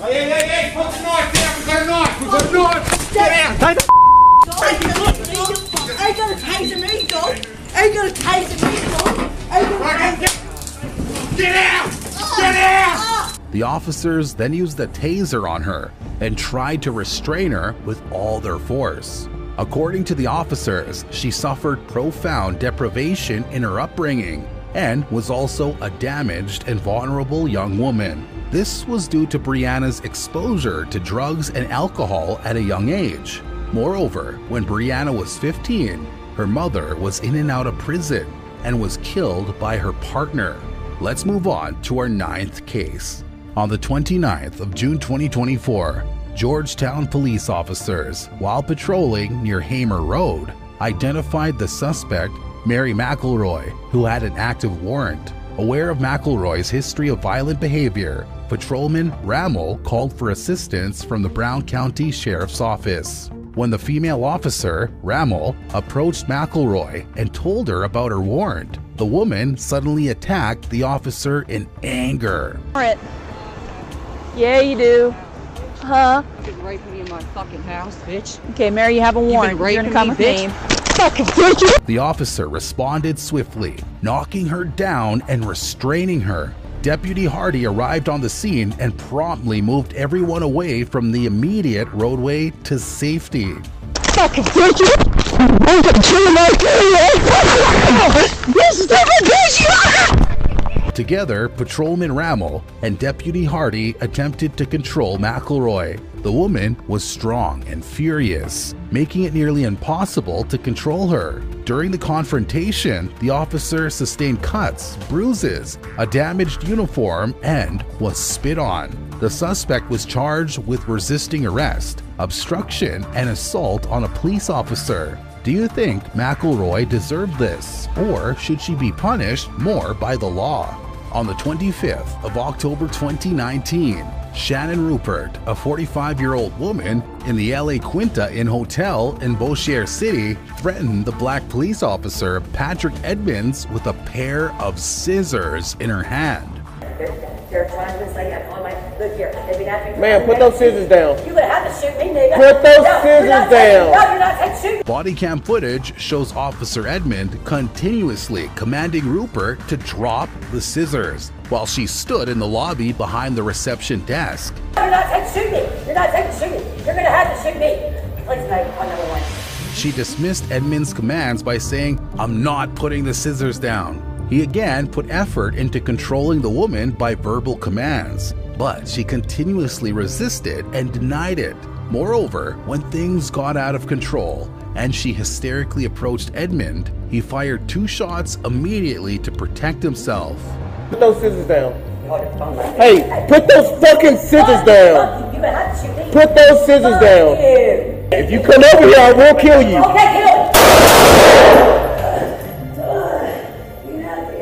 Hey, put the knife down. We've got a knife. We've got a knife. Get out. Take the I ain't gonna taser me, dog. I ain't gonna taser me, dog. I ain't gonna taser. Get out. Get out. The officers then used a taser on her and tried to restrain her with all their force. According to the officers, she suffered profound deprivation in her upbringing and was also a damaged and vulnerable young woman. This was due to Brianna's exposure to drugs and alcohol at a young age. Moreover, when Brianna was 15, her mother was in and out of prison and was killed by her partner. Let's move on to our 9th case. On the 29th of June 2024, Georgetown police officers, while patrolling near Hamer Road, identified the suspect, Mary McElroy, who had an active warrant. Aware of McElroy's history of violent behavior, Patrolman Rammel called for assistance from the Brown County Sheriff's Office. When the female officer, Rammel, approached McElroy and told her about her warrant, the woman suddenly attacked the officer in anger. Yeah, you do. Huh? You've been raping me in my fucking house, bitch. Okay, Mary, you have a warrant. You're gonna come with me. Fucking bitch. The officer responded swiftly, knocking her down and restraining her. Deputy Hardy arrived on the scene and promptly moved everyone away from the immediate roadway to safety. Fucking bitch. This stupid bitch. Together, Patrolman Rammel and Deputy Hardy attempted to control McElroy. The woman was strong and furious, making it nearly impossible to control her. During the confrontation, the officer sustained cuts, bruises, a damaged uniform, and was spit on. The suspect was charged with resisting arrest, obstruction, and assault on a police officer. Do you think McElroy deserved this, or should she be punished more by the law? On the 25th of October 2019, Shannon Rupert, a 45-year-old woman in the LA Quinta Inn Hotel in Bossier City, threatened the black police officer Patrick Edmonds with a pair of scissors in her hand. They're trying to say, look here, they've been after me. Man, put those scissors down. You're gonna have to shoot me, nigga. Put those scissors down. No, you're not taking shooting. Bodycam footage shows Officer Edmond continuously commanding Rupert to drop the scissors while she stood in the lobby behind the reception desk. You're not taking shooting. You're not taking shooting. You're gonna have to shoot me. Please, mate, on number one. She dismissed Edmond's commands by saying, "I'm not putting the scissors down." He again put effort into controlling the woman by verbal commands, but she continuously resisted and denied it. Moreover, when things got out of control and she hysterically approached Edmund, he fired 2 shots immediately to protect himself. Put those scissors down. Hey, put those fucking scissors down. Put those scissors down. If you come over here, I will kill you.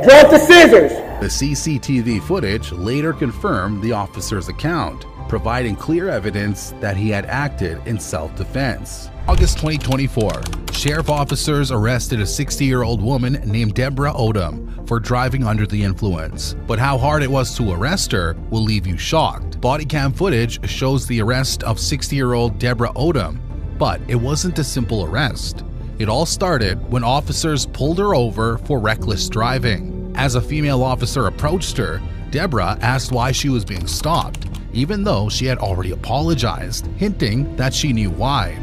Drop the scissors. The CCTV footage later confirmed the officer's account, providing clear evidence that he had acted in self-defense. August 2024, sheriff officers arrested a 60-year-old woman named Deborah Odom for driving under the influence. But how hard it was to arrest her will leave you shocked. Bodycam footage shows the arrest of 60-year-old Deborah Odom, but it wasn't a simple arrest. It all started when officers pulled her over for reckless driving. As a female officer approached her, Deborah asked why she was being stopped, even though she had already apologized, hinting that she knew why.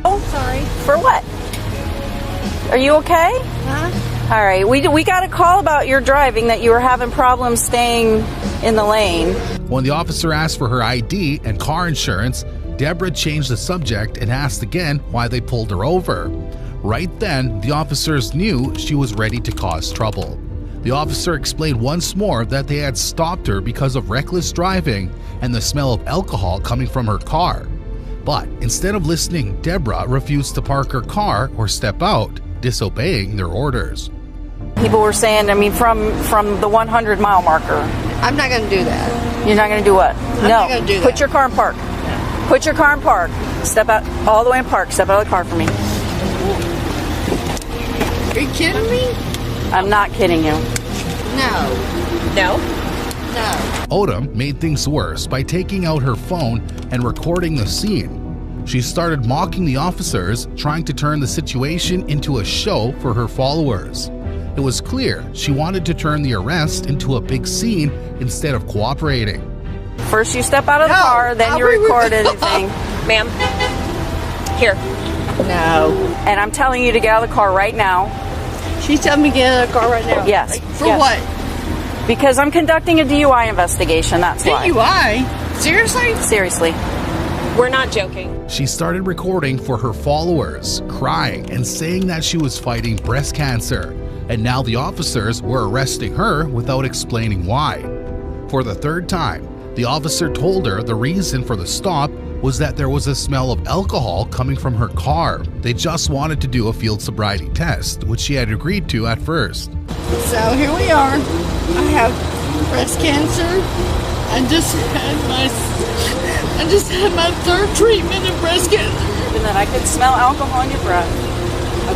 Oh, sorry. For what? Are you okay? Huh? All right. We got a call about your driving, that you were having problems staying in the lane. When the officer asked for her ID and car insurance, Deborah changed the subject and asked again why they pulled her over. Right then, the officers knew she was ready to cause trouble. The officer explained once more that they had stopped her because of reckless driving and the smell of alcohol coming from her car. But instead of listening, Deborah refused to park her car or step out, disobeying their orders. People were saying, from the 100-mile marker. I'm not going to do that. You're not going to do what? I'm not going to do that. Put your car in park. Put your car in park. Step out all the way in park. Step out of the car for me. Are you kidding me? I'm not kidding you. No. No? No. Odom made things worse by taking out her phone and recording the scene. She started mocking the officers, trying to turn the situation into a show for her followers. It was clear she wanted to turn the arrest into a big scene instead of cooperating. First you step out of the car, then you record anything. Ma'am, here. No. And I'm telling you to get out of the car right now. She's telling me to get out of the car right now? Yes. For yes. what? Because I'm conducting a DUI investigation, that's why. DUI? Seriously? Seriously. We're not joking. She started recording for her followers, crying and saying that she was fighting breast cancer, and now the officers were arresting her without explaining why. For the 3rd time, the officer told her the reason for the stop was that there was a smell of alcohol coming from her car. They just wanted to do a field sobriety test, which she had agreed to at first. So here we are. I have breast cancer. I just had my 3rd treatment of breast cancer. And then I could smell alcohol in your breath.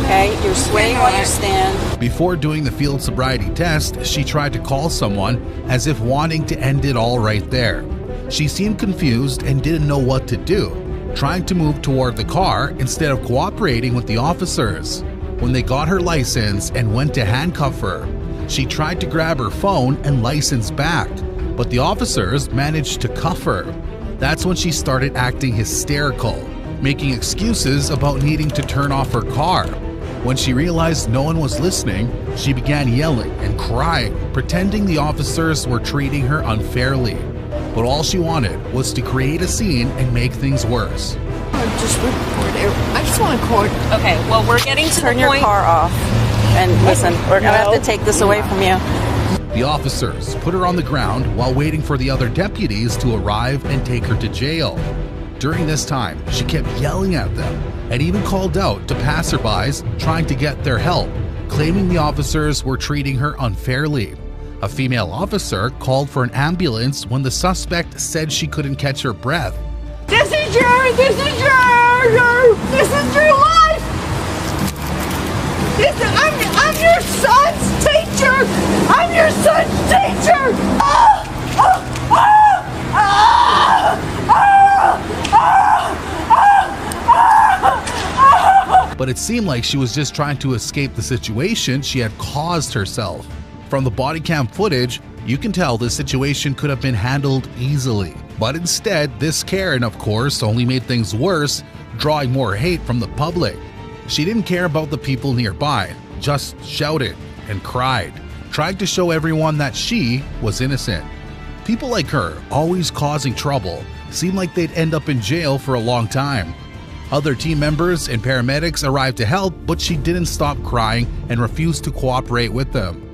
Okay, you're swaying while you stand. Before doing the field sobriety test, she tried to call someone as if wanting to end it all right there. She seemed confused and didn't know what to do, trying to move toward the car instead of cooperating with the officers. When they got her license and went to handcuff her, she tried to grab her phone and license back, but the officers managed to cuff her. That's when she started acting hysterical, making excuses about needing to turn off her car. When she realized no one was listening, she began yelling and crying, pretending the officers were treating her unfairly. But all she wanted was to create a scene and make things worse. I just want to record. Okay, well, we're getting to turn your car off. And listen, we're going to have to take this away from you. The officers put her on the ground while waiting for the other deputies to arrive and take her to jail. During this time, she kept yelling at them and even called out to passerbys trying to get their help, claiming the officers were treating her unfairly. A female officer called for an ambulance when the suspect said she couldn't catch her breath. This is your life! I'm your son's teacher! I'm your son's teacher! But it seemed like she was just trying to escape the situation she had caused herself. From the bodycam footage, you can tell this situation could have been handled easily. But instead, this Karen, of course, only made things worse, drawing more hate from the public. She didn't care about the people nearby, just shouted and cried, trying to show everyone that she was innocent. People like her, always causing trouble, seemed like they'd end up in jail for a long time. Other team members and paramedics arrived to help, but she didn't stop crying and refused to cooperate with them.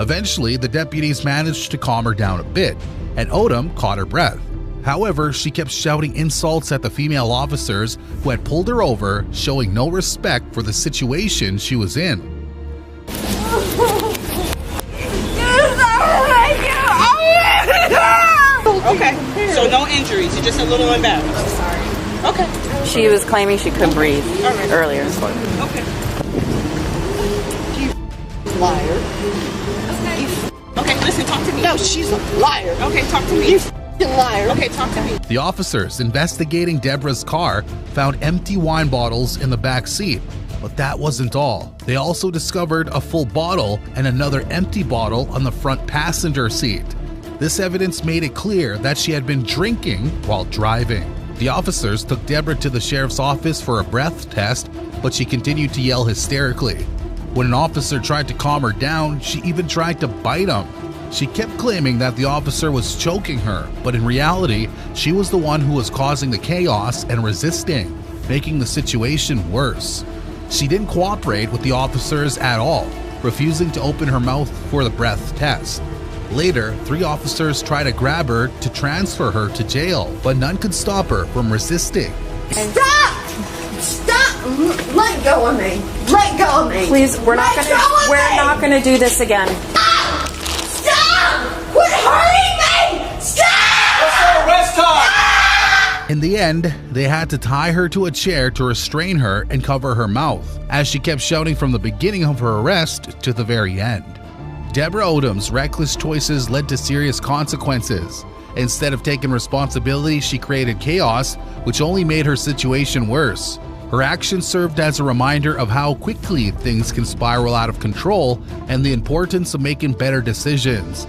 Eventually, the deputies managed to calm her down a bit, and Odom caught her breath. However, she kept shouting insults at the female officers who had pulled her over, showing no respect for the situation she was in. Okay, so no injuries, you're just a little embarrassed. Sorry. Okay. She was claiming she couldn't breathe earlier. Okay. You liar. Okay, listen, talk to me. No, she's a liar. Okay, talk to me. You liar. Okay, talk to me. The officers investigating Deborah's car found empty wine bottles in the back seat, but that wasn't all. They also discovered a full bottle and another empty bottle on the front passenger seat. This evidence made it clear that she had been drinking while driving. The officers took Deborah to the sheriff's office for a breath test, but she continued to yell hysterically. When an officer tried to calm her down, she even tried to bite him. She kept claiming that the officer was choking her, but in reality, she was the one who was causing the chaos and resisting, making the situation worse. She didn't cooperate with the officers at all, refusing to open her mouth for the breath test. Later, 3 officers tried to grab her to transfer her to jail, but none could stop her from resisting. Stop! Stop! Let go of me! Let go of me! Please, we're not gonna do this again. Stop! Quit hurting me! Stop! Let's go arrest her! In the end, they had to tie her to a chair to restrain her and cover her mouth, as she kept shouting from the beginning of her arrest to the very end. Deborah Odom's reckless choices led to serious consequences. Instead of taking responsibility, she created chaos, which only made her situation worse. Her actions served as a reminder of how quickly things can spiral out of control and the importance of making better decisions.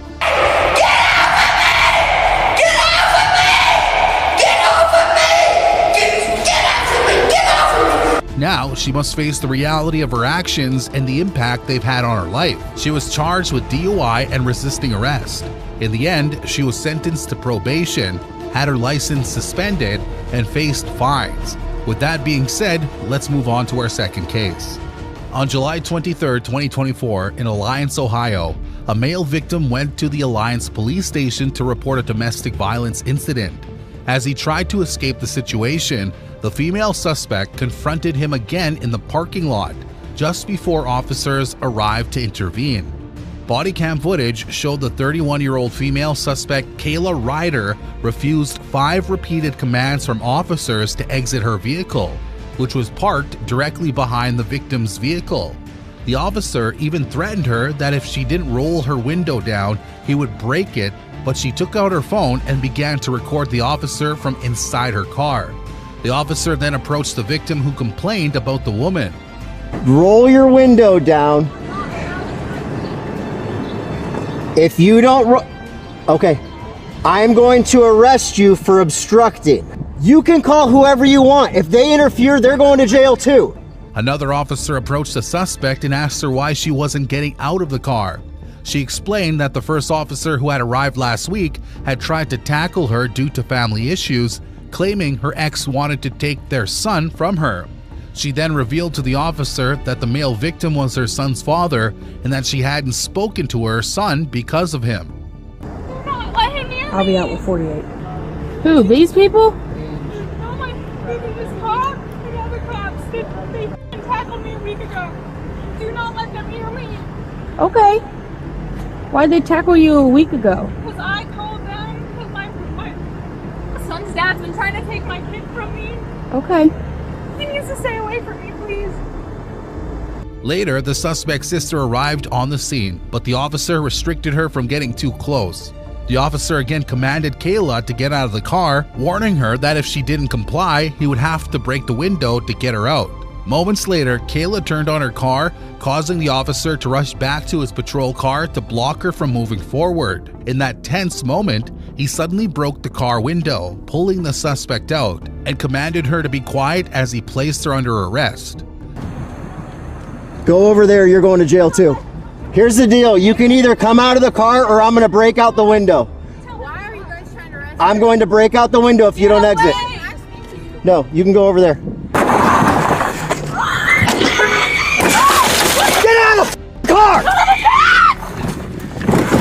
Now, she must face the reality of her actions and the impact they've had on her life. She was charged with DUI and resisting arrest. In the end, she was sentenced to probation, had her license suspended, and faced fines. With that being said, let's move on to our second case. On July 23, 2024, in Alliance, Ohio, a male victim went to the Alliance police station to report a domestic violence incident. As he tried to escape the situation, the female suspect confronted him again in the parking lot, just before officers arrived to intervene. Bodycam footage showed the 31-year-old female suspect Kayla Ryder refused 5 repeated commands from officers to exit her vehicle, which was parked directly behind the victim's vehicle. The officer even threatened her that if she didn't roll her window down, he would break it, but she took out her phone and began to record the officer from inside her car. The officer then approached the victim, who complained about the woman. Roll your window down. If you don't okay, I'm going to arrest you for obstructing. You can call whoever you want. If they interfere, they're going to jail too. Another officer approached the suspect and asked her why she wasn't getting out of the car. She explained that the first officer, who had arrived last week, had tried to tackle her due to family issues, claiming her ex wanted to take their son from her. She then revealed to the officer that the male victim was her son's father and that she hadn't spoken to her son because of him. I'll be out with 48. Who, these people? No, my this cop and other cops, they tackled me a week ago. Do not let them hear me. Okay. Why'd they tackle you a week ago? Because I called them because my son's dad's been trying to take my kid from me. Okay. He needs to stay away from me, please. Later, the suspect's sister arrived on the scene, but the officer restricted her from getting too close. The officer again commanded Kayla to get out of the car, warning her that if she didn't comply, he would have to break the window to get her out. Moments later, Kayla turned on her car, causing the officer to rush back to his patrol car to block her from moving forward. In that tense moment, he suddenly broke the car window, pulling the suspect out, and commanded her to be quiet as he placed her under arrest. Go over there, you're going to jail too. Here's the deal, you can either come out of the car or I'm going to break out the window. Why I'm going to break out the window if you don't exit. No, you can go over there. Get out of the car!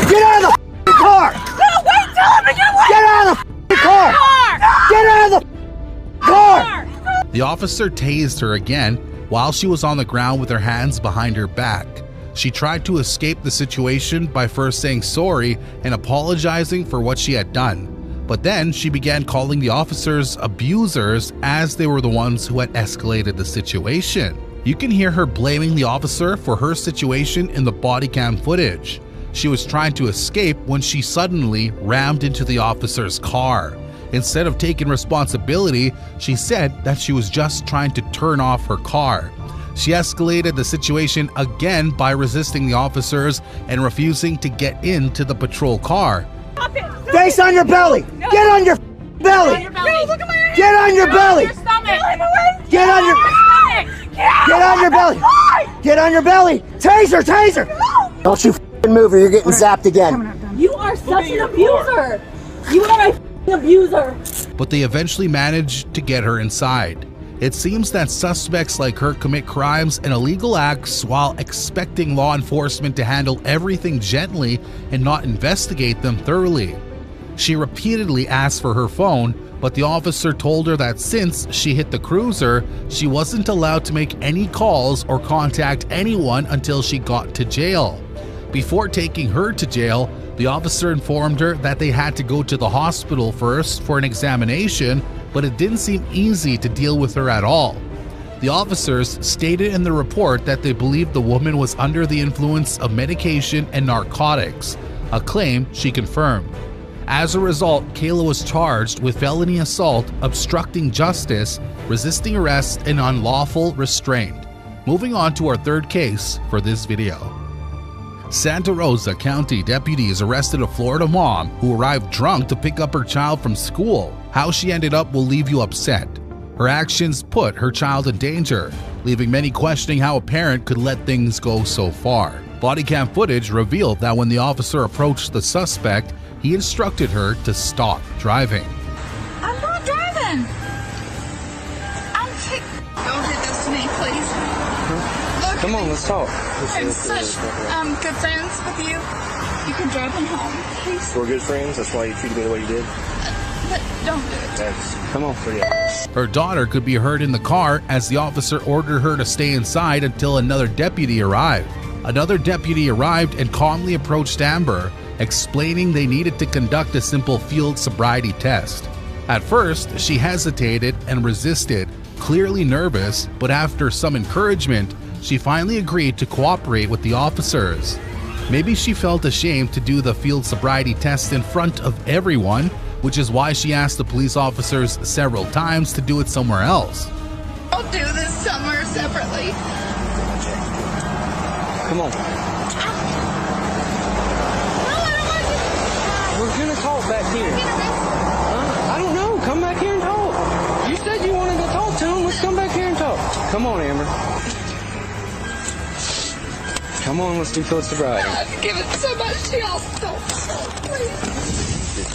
Get out of the car! No, wait, tell him to get away! Get out of the car! Get out of the car! The officer tased her again while she was on the ground with her hands behind her back. She tried to escape the situation by first saying sorry and apologizing for what she had done. But then she began calling the officers abusers as they were the ones who had escalated the situation. You can hear her blaming the officer for her situation in the body cam footage. She was trying to escape when she suddenly rammed into the officer's car. Instead of taking responsibility, she said that she was just trying to turn off her car. She escalated the situation again by resisting the officers and refusing to get into the patrol car. Face on your belly! No. Get on your belly! No, look at my hand. Get on your belly! Your stomach. Get on your Get on your belly! Get on your belly! Taser! Taser! Don't you move or you're getting zapped again. You are such an abuser. You are a abuser. But they eventually managed to get her inside. It seems that suspects like her commit crimes and illegal acts while expecting law enforcement to handle everything gently and not investigate them thoroughly. She repeatedly asked for her phone, but the officer told her that since she hit the cruiser, she wasn't allowed to make any calls or contact anyone until she got to jail. Before taking her to jail, the officer informed her that they had to go to the hospital first for an examination, but it didn't seem easy to deal with her at all. The officers stated in the report that they believed the woman was under the influence of medication and narcotics, a claim she confirmed. As a result, Kayla was charged with felony assault, obstructing justice, resisting arrest, and unlawful restraint. Moving on to our third case for this video. Santa Rosa County deputies arrested a Florida mom who arrived drunk to pick up her child from school. How she ended up will leave you upset. Her actions put her child in danger, leaving many questioning how a parent could let things go so far. Bodycam footage revealed that when the officer approached the suspect, he instructed her to stop driving. I'm not driving. Don't do this to me, please. Come on, let's talk. I'm such good friends with you. You can drive me home, please. We're good friends. That's why you treated me the way you did. But don't do it. Come on, forget it. Her daughter could be heard in the car as the officer ordered her to stay inside until another deputy arrived. Another deputy arrived and calmly approached Amber, explaining they needed to conduct a simple field sobriety test. At first, she hesitated and resisted, clearly nervous, but after some encouragement, she finally agreed to cooperate with the officers. Maybe she felt ashamed to do the field sobriety test in front of everyone, which is why she asked the police officers several times to do it somewhere else. I'll do this somewhere separately. Come on. We're gonna talk back here. I don't know. Come back here and talk. You said you wanted to talk to him. Let's come back here and talk. Come on, Amber. Come on, let's do field sobriety. I've given so much to y'all. Please.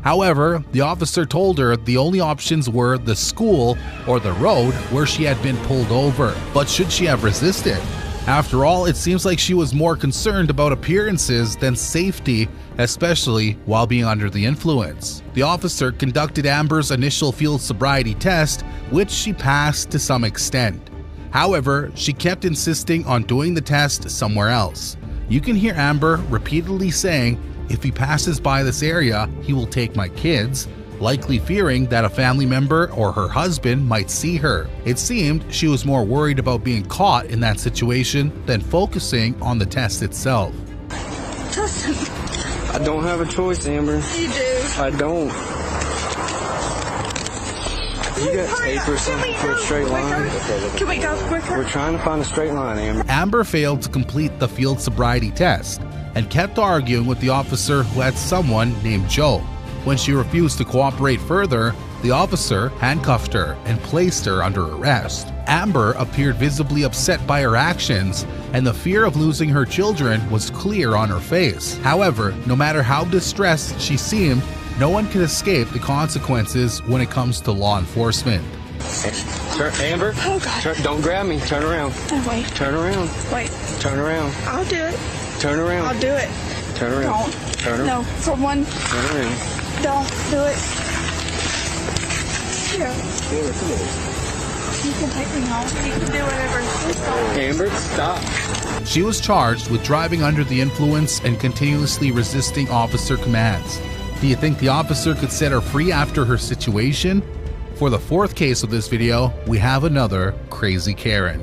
However, the officer told her the only options were the school or the road where she had been pulled over. But should she have resisted? After all, it seems like she was more concerned about appearances than safety, especially while being under the influence. The officer conducted Amber's initial field sobriety test, which she passed to some extent. However, she kept insisting on doing the test somewhere else. You can hear Amber repeatedly saying, "If he passes by this area, he will take my kids," likely fearing that a family member or her husband might see her. It seemed she was more worried about being caught in that situation than focusing on the test itself. Justin. I don't have a choice, Amber. You do. I don't. You got tape or something for a straight line? Can we go quicker? We're trying to find a straight line, Amber. Amber failed to complete the field sobriety test and kept arguing with the officer who had someone named Joe. When she refused to cooperate further, the officer handcuffed her and placed her under arrest. Amber appeared visibly upset by her actions, and the fear of losing her children was clear on her face. However, no matter how distressed she seemed, no one can escape the consequences when it comes to law enforcement. Amber, oh God. Don't grab me. Turn around. Wait. Turn around. Wait. Turn around. I'll do it. Turn around. I'll do it. Turn around. Don't. Turn around. No, for one. Turn around. Don't do it. Here. Amber, come on. You can take me home. You can do whatever. Amber, stop. She was charged with driving under the influence and continuously resisting officer commands. Do you think the officer could set her free after her situation? For the fourth case of this video, we have another crazy Karen.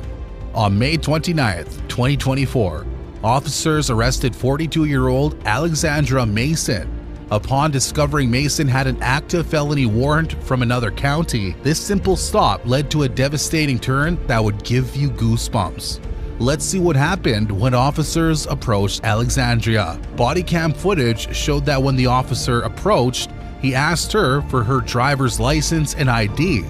On May 29th, 2024, officers arrested 42-year-old Alexandra Mason. Upon discovering Mason had an active felony warrant from another county, this simple stop led to a devastating turn that would give you goosebumps. Let's see what happened when officers approached Alexandria. Bodycam footage showed that when the officer approached, he asked her for her driver's license and ID.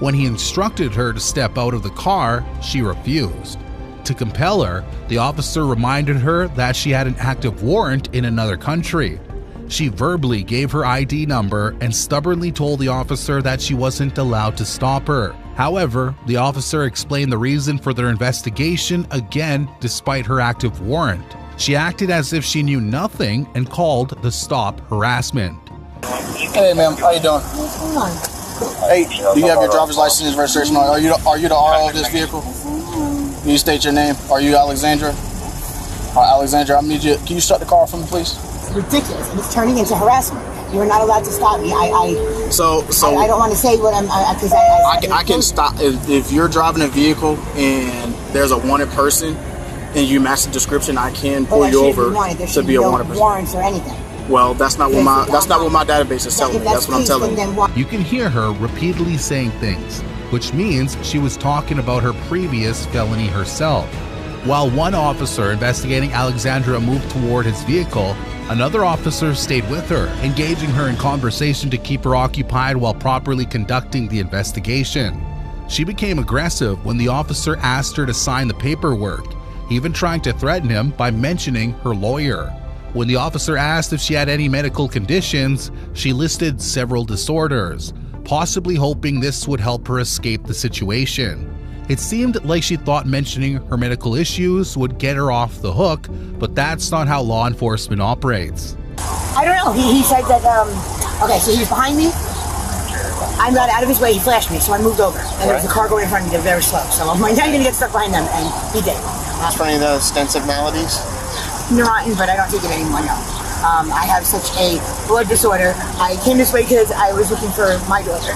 When he instructed her to step out of the car, she refused. To compel her, the officer reminded her that she had an active warrant in another country. She verbally gave her ID number and stubbornly told the officer that she wasn't allowed to stop her. However, the officer explained the reason for their investigation again despite her active warrant. She acted as if she knew nothing and called the stop harassment. Hey ma'am, how you doing? Hey, do you have your driver's license and registration on? Are you the RO of this vehicle? Can you state your name? Are you Alexandra? Alexandra, I need you. Can you start the car for me, please? Ridiculous, and it's turning into harassment. You are not allowed to stop me. I don't want to say what I'm because I can stop if you're driving a vehicle and there's a wanted person and you match the description. I can pull you over to be a wanted person. Warrants or anything. Well, that's not what my database is telling me. That's what I'm telling you. You can hear her repeatedly saying things, which means she was talking about her previous felony herself. While one officer investigating Alexandra moved toward his vehicle, another officer stayed with her, engaging her in conversation to keep her occupied while properly conducting the investigation. She became aggressive when the officer asked her to sign the paperwork, even trying to threaten him by mentioning her lawyer. When the officer asked if she had any medical conditions, she listed several disorders, possibly hoping this would help her escape the situation. It seemed like she thought mentioning her medical issues would get her off the hook, but that's not how law enforcement operates. I don't know. He said that, okay, so he was behind me. I got out of his way, he flashed me, so I moved over. And there was a car going in front of me, they're very slow. So I'm like, now you're gonna get stuck behind them, and he did. For any of those extensive maladies? Neurotin, but I don't take it anymore, no. I have such a blood disorder. I came this way because I was looking for my daughter.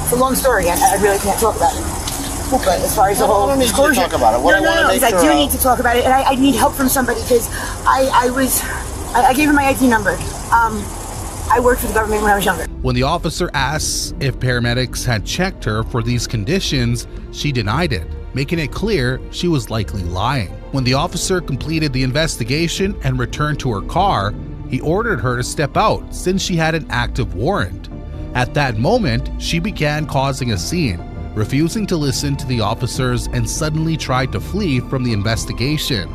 It's a long story, I really can't talk about it. But as far as the whole disclosure, talk about it. What no, I do need to talk about it, and I need help from somebody because I gave him my ID number. I worked for the government when I was younger. When the officer asks if paramedics had checked her for these conditions, she denied it, making it clear she was likely lying. When the officer completed the investigation and returned to her car, he ordered her to step out since she had an active warrant. At that moment, she began causing a scene, refusing to listen to the officers and suddenly tried to flee from the investigation.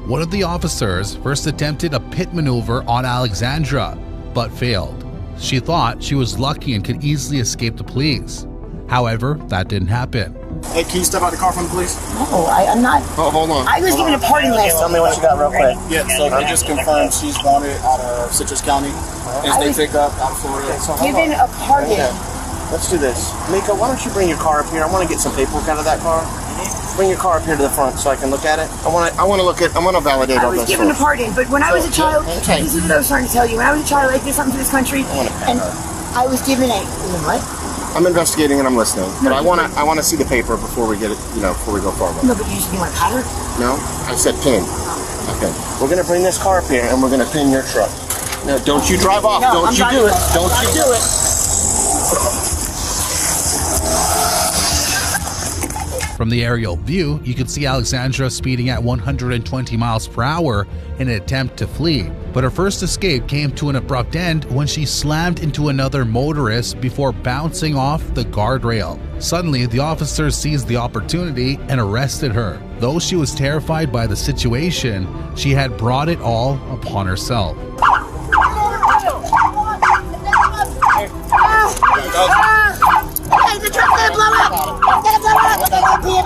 One of the officers first attempted a pit maneuver on Alexandra, but failed. She thought she was lucky and could easily escape the police. However, that didn't happen. Hey, can you step out the car for me, please? No, I'm not. Oh, hold on. I was given a pardon last Tell me what you got real quick. Yeah, so they just confirmed she's wanted out of Citrus County. And they pick up out of Florida. Given a pardon. Okay. Let's do this. Mika, why don't you bring your car up here? I want to get some paperwork out of that car. Bring your car up here to the front so I can look at it. I want to validate all this. I was given a pardon, but when I was a child, this is what I was trying to tell you. When I was a child, I did something to this country, and I was given a what? I'm investigating and I'm listening, but I want to see the paper before we get it, before we go forward. No, but you want a pattern? No, I said pin. Okay, we're gonna bring this car up here and we're gonna pin your truck. No, don't you drive off. No, don't you do it. Don't you do it. From the aerial view, you can see Alexandra speeding at 120 miles per hour in an attempt to flee. But her first escape came to an abrupt end when she slammed into another motorist before bouncing off the guardrail. Suddenly, the officer seized the opportunity and arrested her. Though she was terrified by the situation, she had brought it all upon herself. Hey, the truck's gonna blow up! It's gonna blow up! I'm gonna pee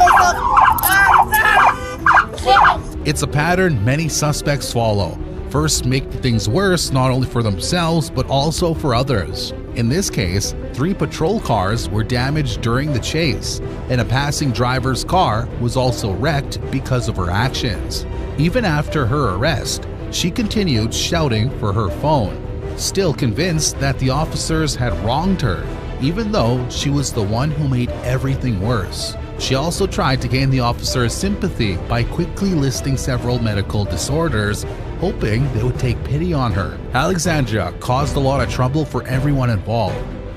myself! It's a pattern many suspects follow. First, make things worse not only for themselves but also for others. In this case, 3 patrol cars were damaged during the chase, and a passing driver's car was also wrecked because of her actions. Even after her arrest, she continued shouting for her phone, still convinced that the officers had wronged her, even though she was the one who made everything worse. She also tried to gain the officers' sympathy by quickly listing several medical disorders, hoping they would take pity on her. Alexandria caused a lot of trouble for everyone involved.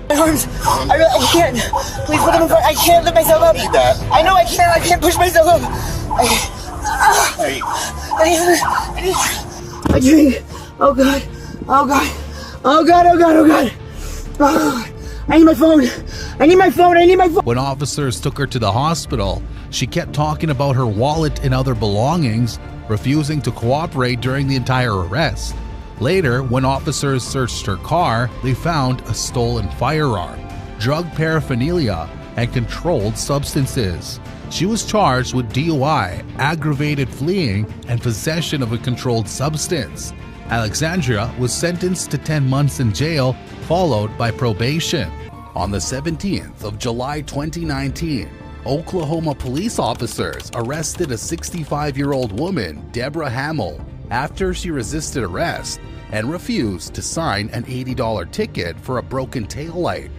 My arms, I can't. Please put them in front. I can't lift myself up. Need that. I know I can't. I can't push myself up. I drink. Oh God. Oh God. Oh God. Oh God. Oh God. Oh, I need my phone. I need my phone. I need my phone. When officers took her to the hospital, she kept talking about her wallet and other belongings, refusing to cooperate during the entire arrest. Later, when officers searched her car, they found a stolen firearm, drug paraphernalia, and controlled substances. She was charged with DUI, aggravated fleeing, and possession of a controlled substance. Alexandria was sentenced to 10 months in jail, followed by probation. On the 17th of July 2019, Oklahoma police officers arrested a 65-year-old woman, Deborah Hamill, after she resisted arrest and refused to sign an $80 ticket for a broken taillight.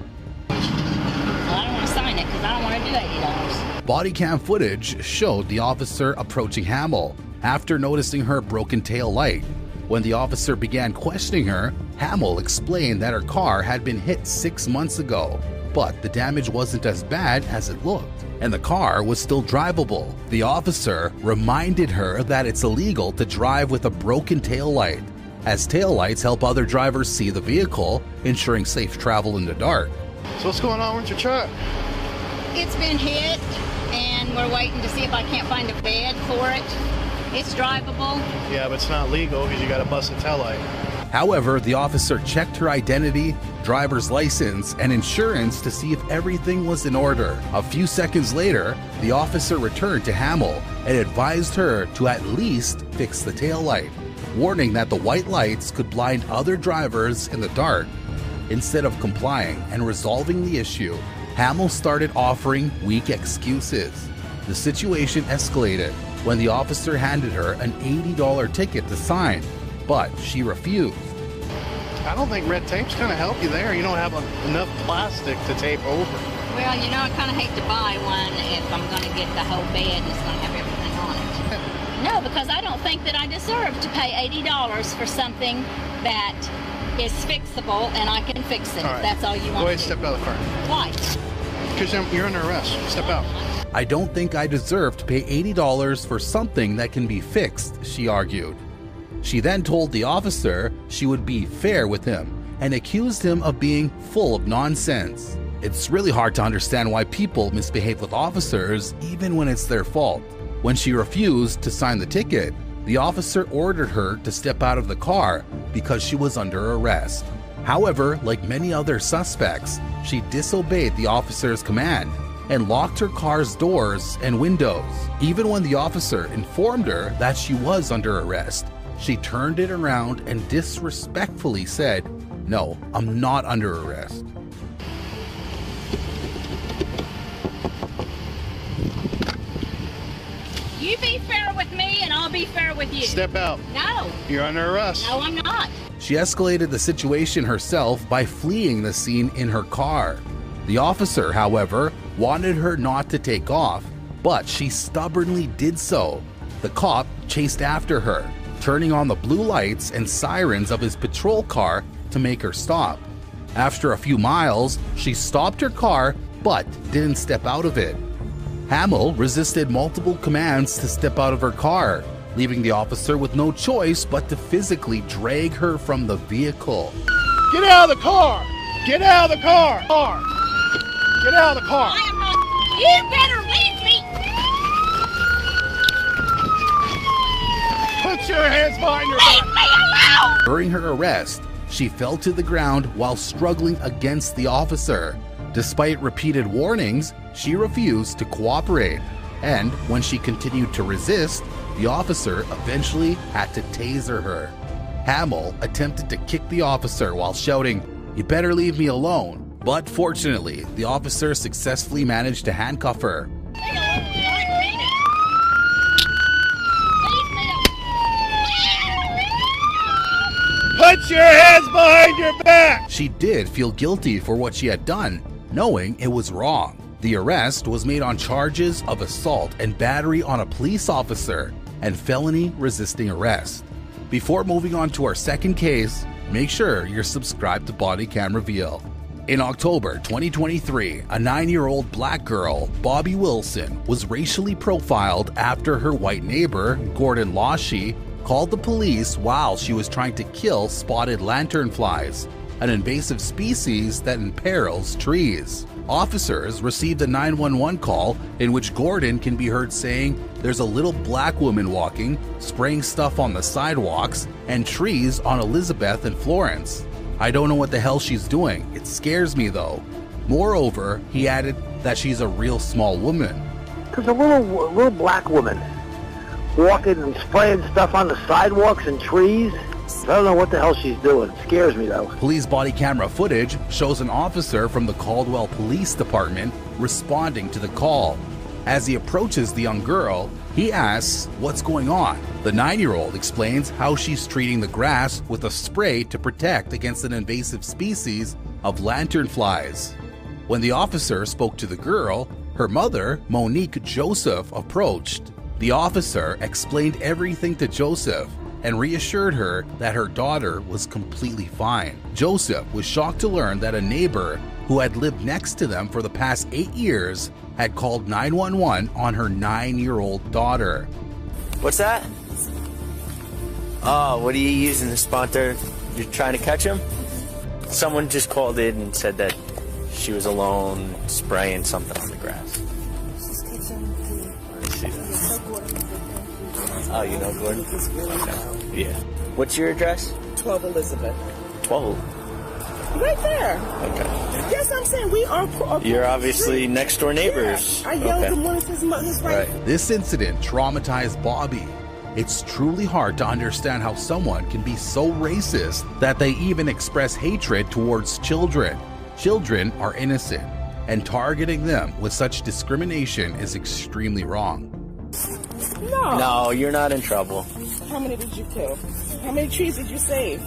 I don't want to sign it because I don't want to do $80. Bodycam footage showed the officer approaching Hamill after noticing her broken tail light. When the officer began questioning her, Hamill explained that her car had been hit 6 months ago, but the damage wasn't as bad as it looked, and the car was still drivable. The officer reminded her that it's illegal to drive with a broken taillight, as taillights help other drivers see the vehicle, ensuring safe travel in the dark. So what's going on with your truck? It's been hit, and we're waiting to see if I can't find a bed for it. It's drivable. Yeah, but it's not legal because you got a busted taillight. However, the officer checked her identity, driver's license, and insurance to see if everything was in order. A few seconds later, the officer returned to Hamill and advised her to at least fix the taillight, warning that the white lights could blind other drivers in the dark. Instead of complying and resolving the issue, Hamill started offering weak excuses. The situation escalated when the officer handed her an $80 ticket to sign, but she refused. I don't think red tape's going to help you there. You don't have enough plastic to tape over. Well, you know, I kind of hate to buy one if I'm going to get the whole bed and it's going to have everything on it. No, because I don't think that I deserve to pay $80 for something that is fixable and I can fix it. All right. That's all you want Go ahead, to do. step out of the car. Why? Because you're under arrest. Step out. I don't think I deserve to pay $80 for something that can be fixed, she argued. She then told the officer she would be fair with him and accused him of being full of nonsense. It's really hard to understand why people misbehave with officers even when it's their fault. When she refused to sign the ticket, the officer ordered her to step out of the car because she was under arrest. However, like many other suspects, she disobeyed the officer's command and locked her car's doors and windows. Even when the officer informed her that she was under arrest, she turned it around and disrespectfully said, "No, I'm not under arrest." You be fair with me and I'll be fair with you. Step out. No. You're under arrest. No, I'm not. She escalated the situation herself by fleeing the scene in her car. The officer, however, wanted her not to take off, but she stubbornly did so. The cop chased after her, turning on the blue lights and sirens of his patrol car to make her stop. After a few miles, she stopped her car but didn't step out of it. Hamill resisted multiple commands to step out of her car, leaving the officer with no choice but to physically drag her from the vehicle. Get out of the car! Get out of the car! Get out of the car! I am not. You better leave me! Put your hands behind your back! Leave me alone! During her arrest, She fell to the ground while struggling against the officer. Despite repeated warnings, she refused to cooperate. And when she continued to resist, the officer eventually had to taser her. Hamill attempted to kick the officer while shouting, "You better leave me alone." But fortunately, the officer successfully managed to handcuff her. Put your hands behind your back! She did feel guilty for what she had done, knowing it was wrong. The arrest was made on charges of assault and battery on a police officer and felony resisting arrest. Before moving on to our second case, make sure you're subscribed to Bodycam Reveal. In October 2023, a 9-year-old black girl, Bobby Wilson, was racially profiled after her white neighbor, Gordon Lashy, called the police while she was trying to kill spotted lanternflies, an invasive species that imperils trees. Officers received a 911 call in which Gordon can be heard saying, "There's a little black woman walking, spraying stuff on the sidewalks and trees on Elizabeth and Florence. I don't know what the hell she's doing. It scares me though." Moreover, he added that she's a real small woman. There's a little black woman walking and spraying stuff on the sidewalks and trees. I don't know what the hell she's doing. It scares me though. Police body camera footage shows an officer from the Caldwell Police Department responding to the call. As he approaches the young girl, he asks what's going on. The 9-year-old explains how she's treating the grass with a spray to protect against an invasive species of lanternflies. When the officer spoke to the girl, her mother, Monique Joseph, approached. The officer explained everything to Joseph and reassured her that her daughter was completely fine. Joseph was shocked to learn that a neighbor who had lived next to them for the past 8 years had called 911 on her 9-year-old daughter. What's that? Oh, what are you using, the sponsor? You're trying to catch him? Someone just called in and said that she was alone spraying something on the grass. I see that. Oh, you know Gordon? Okay. Yeah. What's your address? 12 Elizabeth. 12? Right there. Okay. Yes, I'm saying we are. You're obviously next door neighbors. Yeah. I yelled at one of his right. This incident traumatized Bobby. It's truly hard to understand how someone can be so racist that they even express hatred towards children. Children are innocent, and targeting them with such discrimination is extremely wrong. No, you're not in trouble. How many did you kill? How many trees did you save?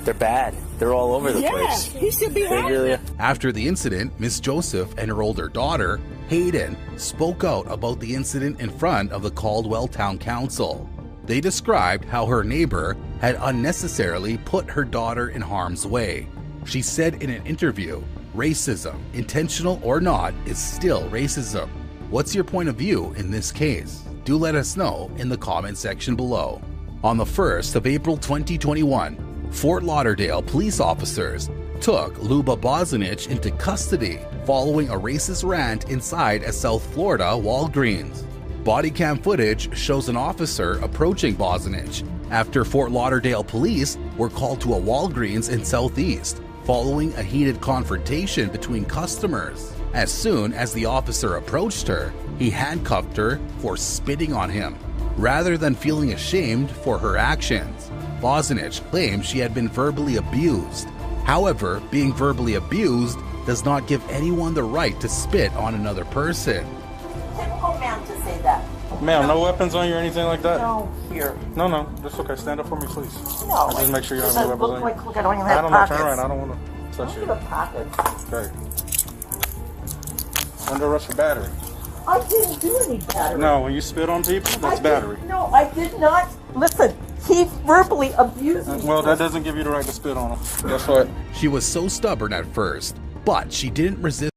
They're bad. They're all over the place. Yeah, he should be happy. After the incident, Miss Joseph and her older daughter, Hayden, spoke out about the incident in front of the Caldwell Town Council. They described how her neighbor had unnecessarily put her daughter in harm's way. She said in an interview, "Racism, intentional or not, is still racism." What's your point of view in this case? Do let us know in the comment section below. On the 1st of April 2021, Fort Lauderdale police officers took Luba Bozanich into custody following a racist rant inside a South Florida Walgreens. Bodycam footage shows an officer approaching Bozanich after Fort Lauderdale police were called to a Walgreens in Southeast following a heated confrontation between customers. As soon as the officer approached her, he handcuffed her for spitting on him, rather than feeling ashamed for her actions. Bozanich claimed she had been verbally abused. However, being verbally abused does not give anyone the right to spit on another person. Typical man to say that. Ma'am, no weapons on you or anything like that? No, here. No, that's okay. Stand up for me, please. No. Just make sure you don't have any weapons on you. Look, I don't even have I don't pockets. know, turn around. I don't want to touch you. Look at the pockets. Okay. Under arrest for battery. I didn't do any battery. No, when you spit on people, that's battery. No, I did not. Listen, he verbally abused me. Well, that doesn't give you the right to spit on him. Guess what? She was so stubborn at first, but she didn't resist